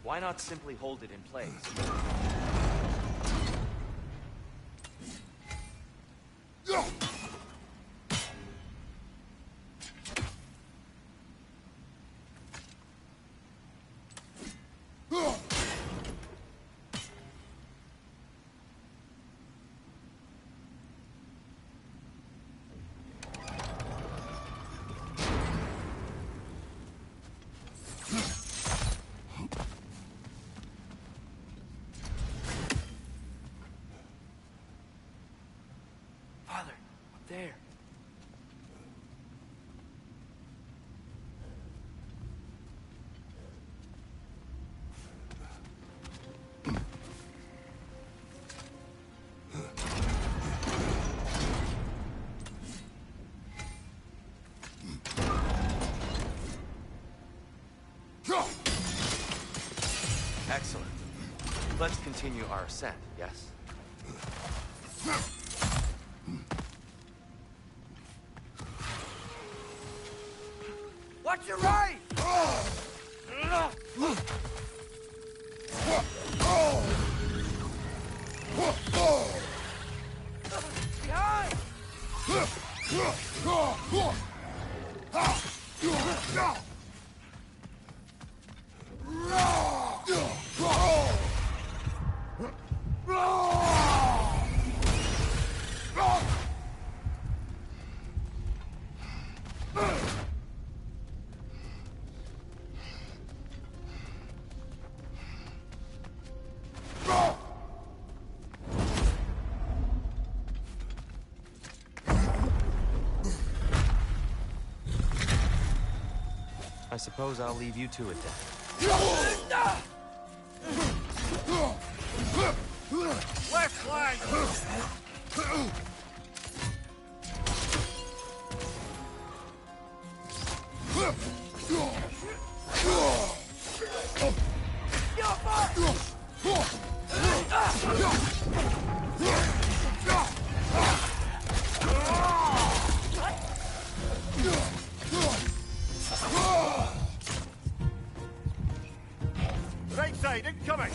A: Why not simply hold it in place?
B: Father, up there.
A: Excellent. Let's continue our ascent, yes?
B: Watch your right! Behind!
A: I suppose I'll leave you to it then.
K: Left flank! Right side, incoming!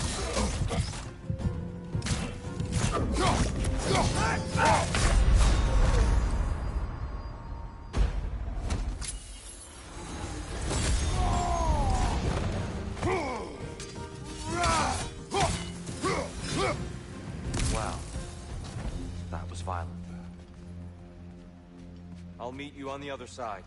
A: Wow. That was violent. I'll meet you on the other side.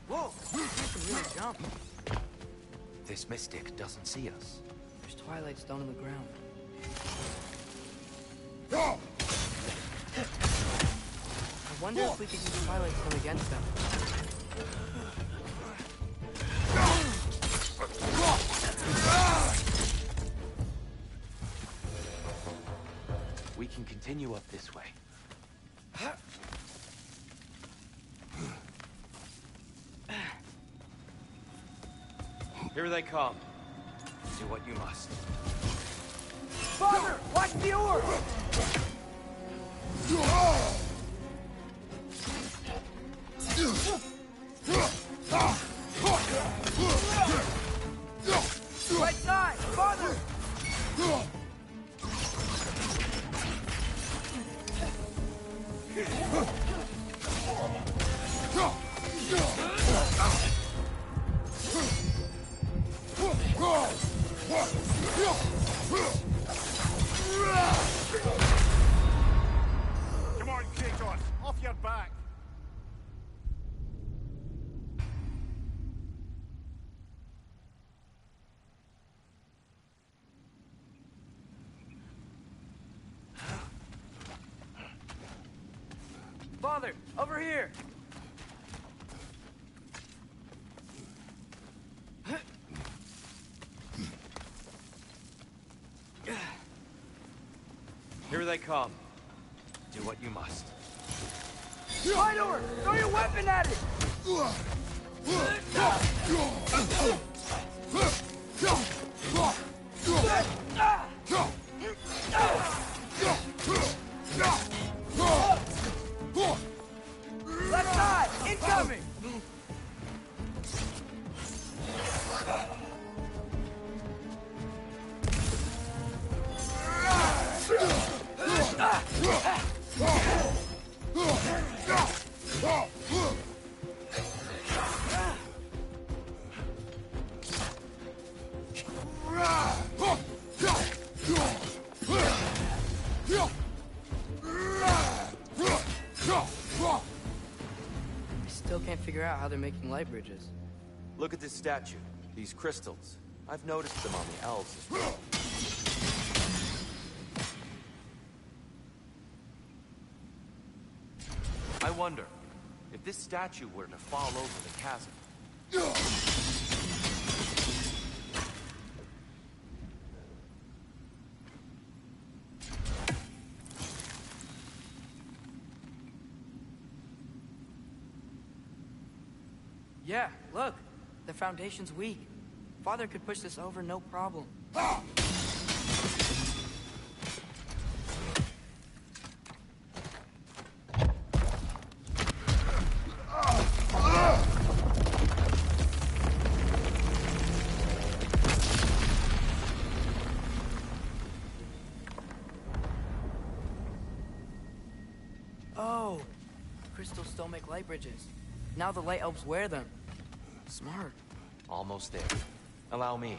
B: Whoa! You can really jump.
A: This mystic doesn't see us.
B: There's Twilight Stone in the ground. I wonder if we could use Twilight Stone against them.
A: We can continue up this way. Here they come. Do what you must.
B: Father, watch the orb! Right side, father!
K: Come on, Kratos, off your back!
B: Father, over here!
A: Here they come. Do what you must.
B: Fedor, throw your weapon at it! Still can't figure out how they're making light bridges.
A: Look at this statue. These crystals. I've noticed them on the elves as well. I wonder, if this statue were to fall over the chasm...
B: Yeah, look. The foundation's weak. Father could push this over no problem. Oh, crystals still make light bridges. Now the light elves wear them. Smart.
A: Almost there. Allow me.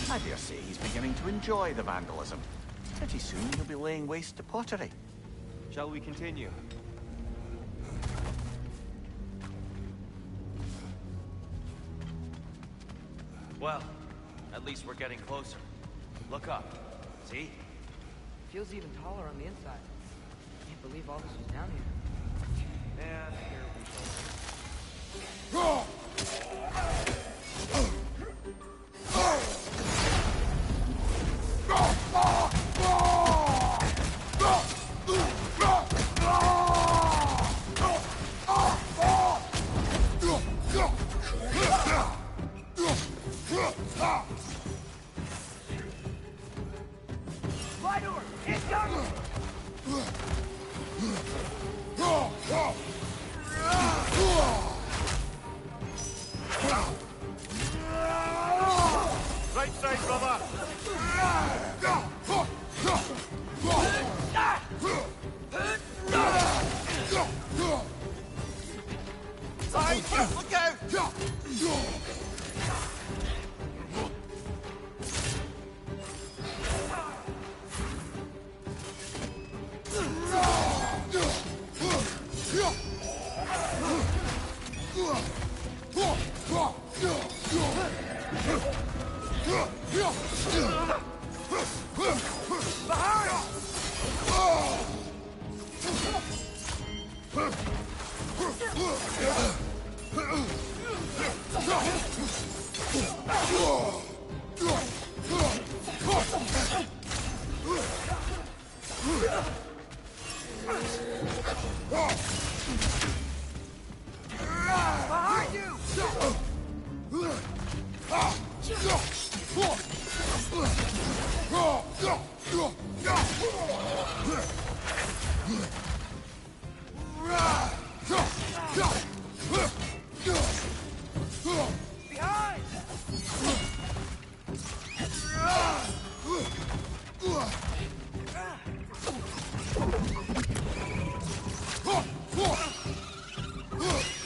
F: I dare say he's beginning to enjoy the vandalism. Pretty soon he'll be laying waste to pottery.
A: Shall we continue? Well, at least we're getting closer. Look up. See?
B: Feels even taller on the inside. Can't believe all this was down here.
A: And here we go.
K: Right side, brother!
F: Side, look out!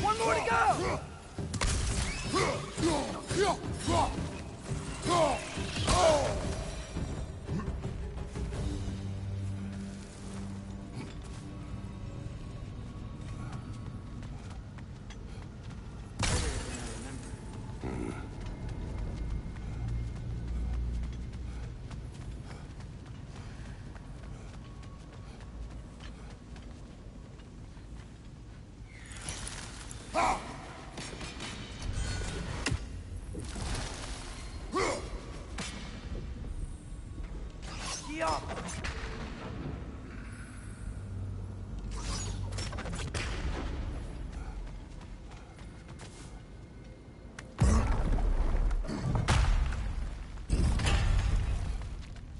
B: One more to go!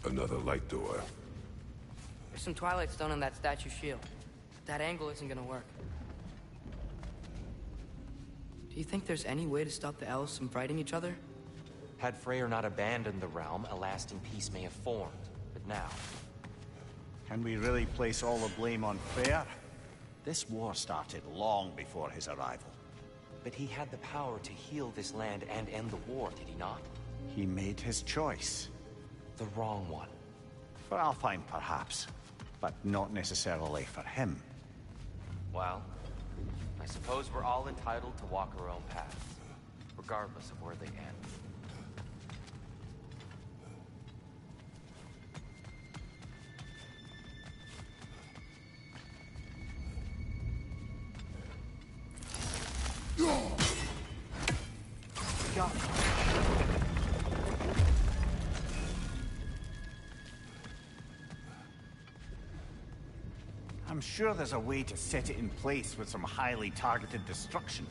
E: Another light door.
B: There's some Twilight Stone on that statue shield. That angle isn't gonna work. Do you think there's any way to stop the elves from fighting each other?
A: Had Freyr not abandoned the realm, a lasting peace may have formed. But now...
F: Can we really place all the blame on Freyr? This war started long before his arrival.
A: But he had the power to heal this land and end the war, did he not?
F: He made his choice.
A: The wrong one.
F: For Alfheim, perhaps. But not necessarily for him.
A: Well, I suppose we're all entitled to walk our own paths, regardless of where they end.
F: I'm sure there's a way to set it in place with some highly targeted destruction.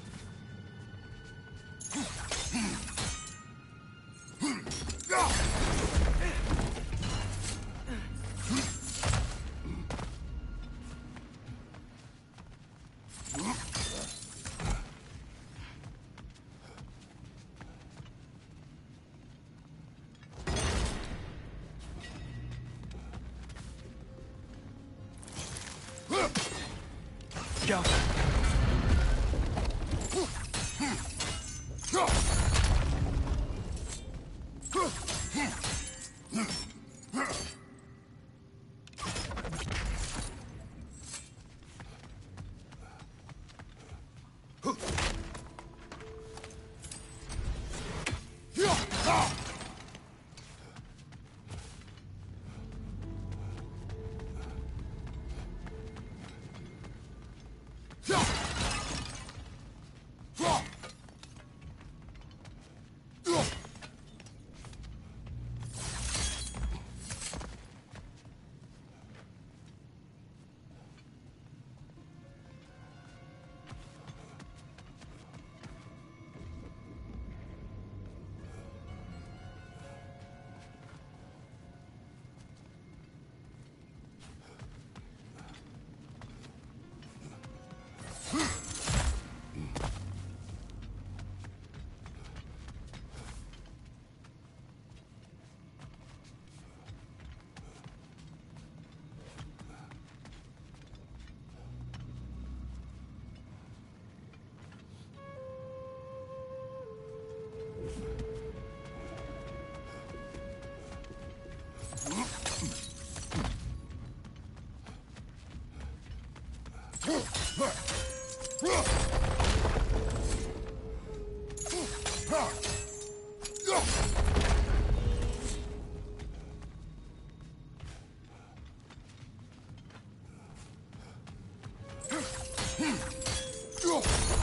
B: Go.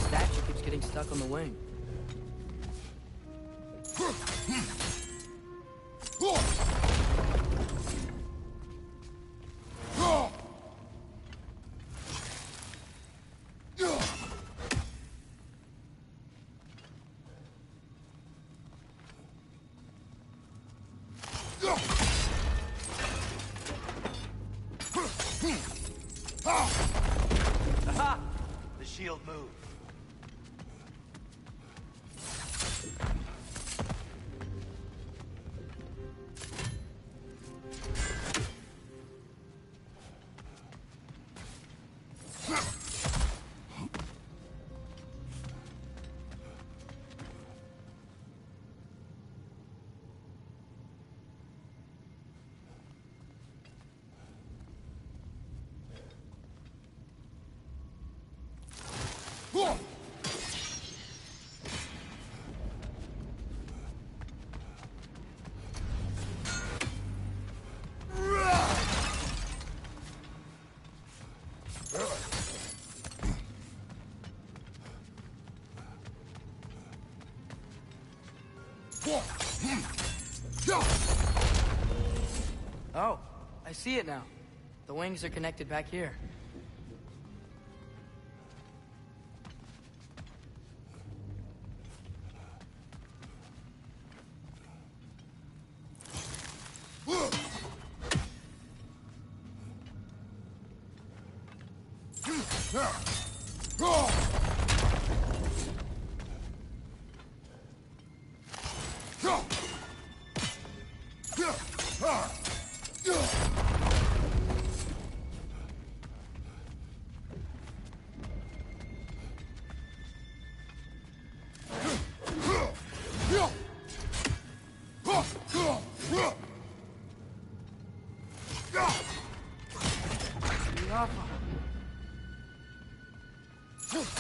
B: Statue keeps getting stuck on the wing.
L: Aha! The shield moved.
B: Oh, I see it now. The wings are connected back here.
E: Go!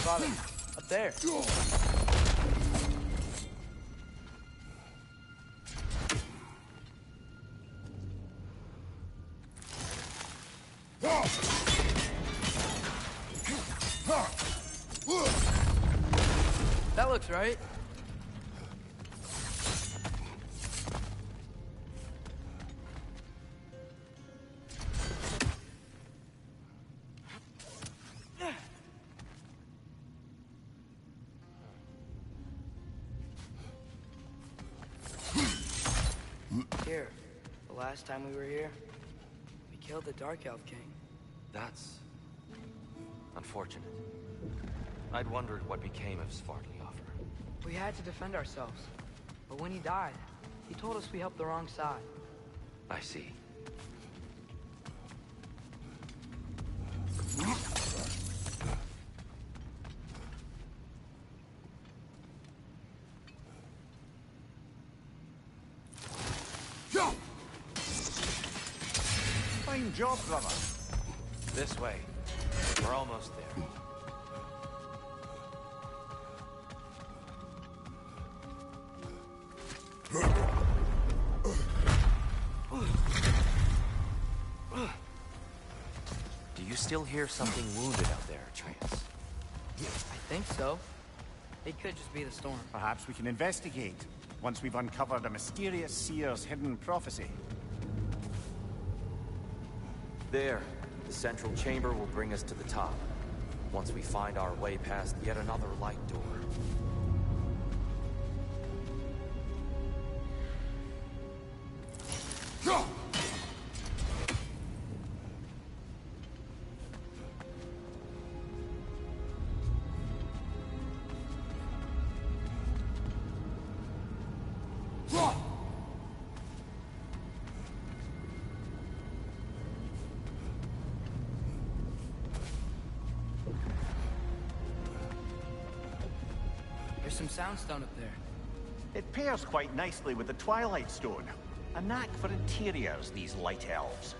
B: Father, up there. That looks right. Here, the last time we were here, we killed the Dark Elf King.
A: That's unfortunate. I'd wondered what became of Svartalfheim.
B: We had to defend ourselves. But when he died, he told us we helped the wrong side.
A: I see.
F: Fine job, brother.
A: This way. We're almost there. Do you still hear something wounded out there, Atreus?
B: I think so. It could just be the storm.
F: Perhaps we can investigate, once we've uncovered a mysterious seer's hidden prophecy.
A: There. The central chamber will bring us to the top. Once we find our way past yet another light door.
B: There's some soundstone up there.
F: It pairs quite nicely with the Twilight Stone. A knack for interiors, these light elves.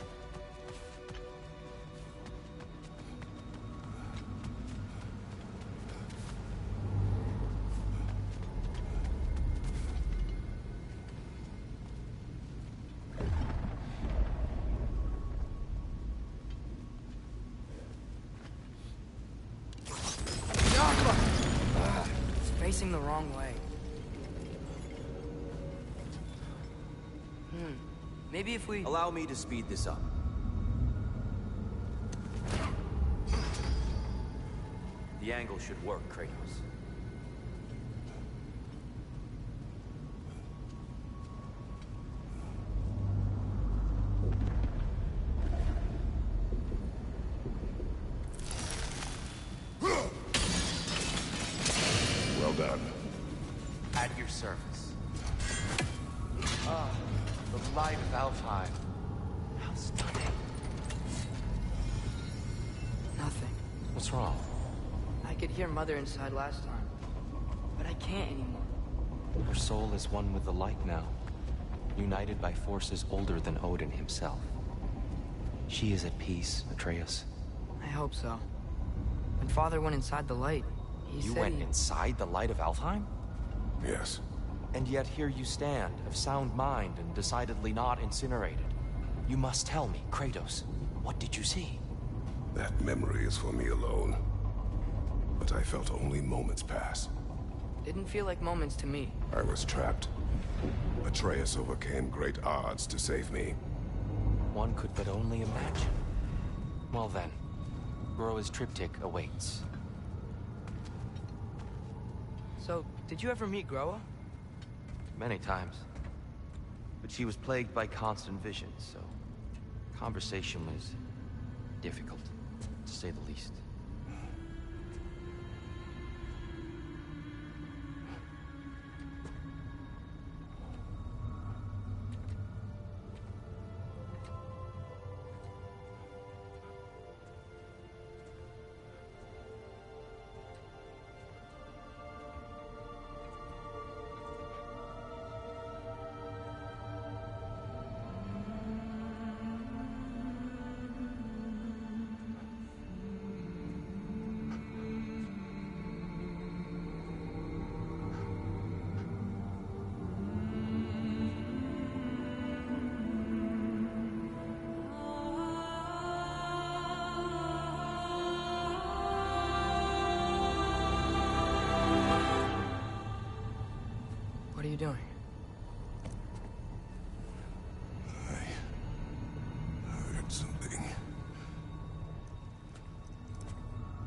B: Facing the wrong way. Maybe if we...
A: Allow me to speed this up. The angle should work, Kratos.
E: Well done.
A: At your service. Ah, the light of Alfheim. How stunning.
B: Nothing.
A: What's wrong?
B: I could hear Mother inside last time, but I can't anymore.
A: Her soul is one with the light now, united by forces older than Odin himself. She is at peace, Atreus.
B: I hope so. When Father went inside the light, he
A: You
B: said
A: went inside the light of Alfheim?
E: Yes.
A: And yet here you stand, of sound mind and decidedly not incinerated. You must tell me, Kratos, what did you see?
E: That memory is for me alone. But I felt only moments pass.
B: Didn't feel like moments to me.
E: I was trapped. Atreus overcame great odds to save me.
A: One could but only imagine. Well then, Groa's triptych awaits.
B: So, did you ever meet Groa?
A: Many times. But she was plagued by constant visions, so conversation was difficult, to say the least.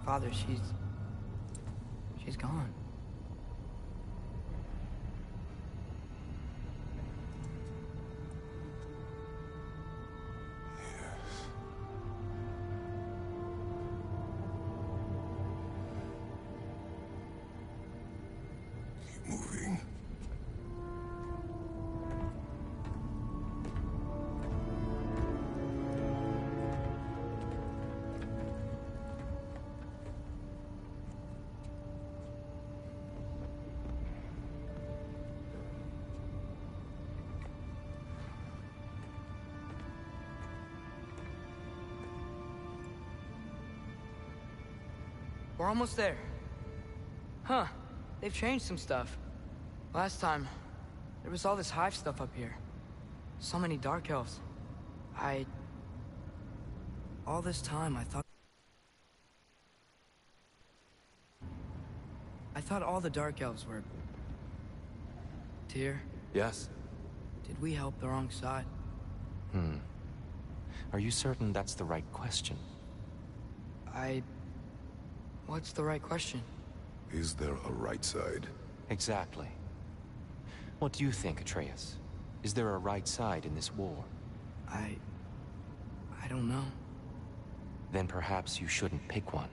B: Father, she's gone.
E: Moving.
B: We're almost there. Huh. They've changed some stuff. Last time, there was all this hive stuff up here. So many dark elves. All this time, I thought all the dark elves were... Tyr,
A: Yes?
B: did we help the wrong side?
A: Are you certain that's the right question?
B: What's the right question?
E: Is there a right side?
A: Exactly. What do you think, Atreus? Is there a right side in this war?
B: I don't know.
A: Then perhaps you shouldn't pick one.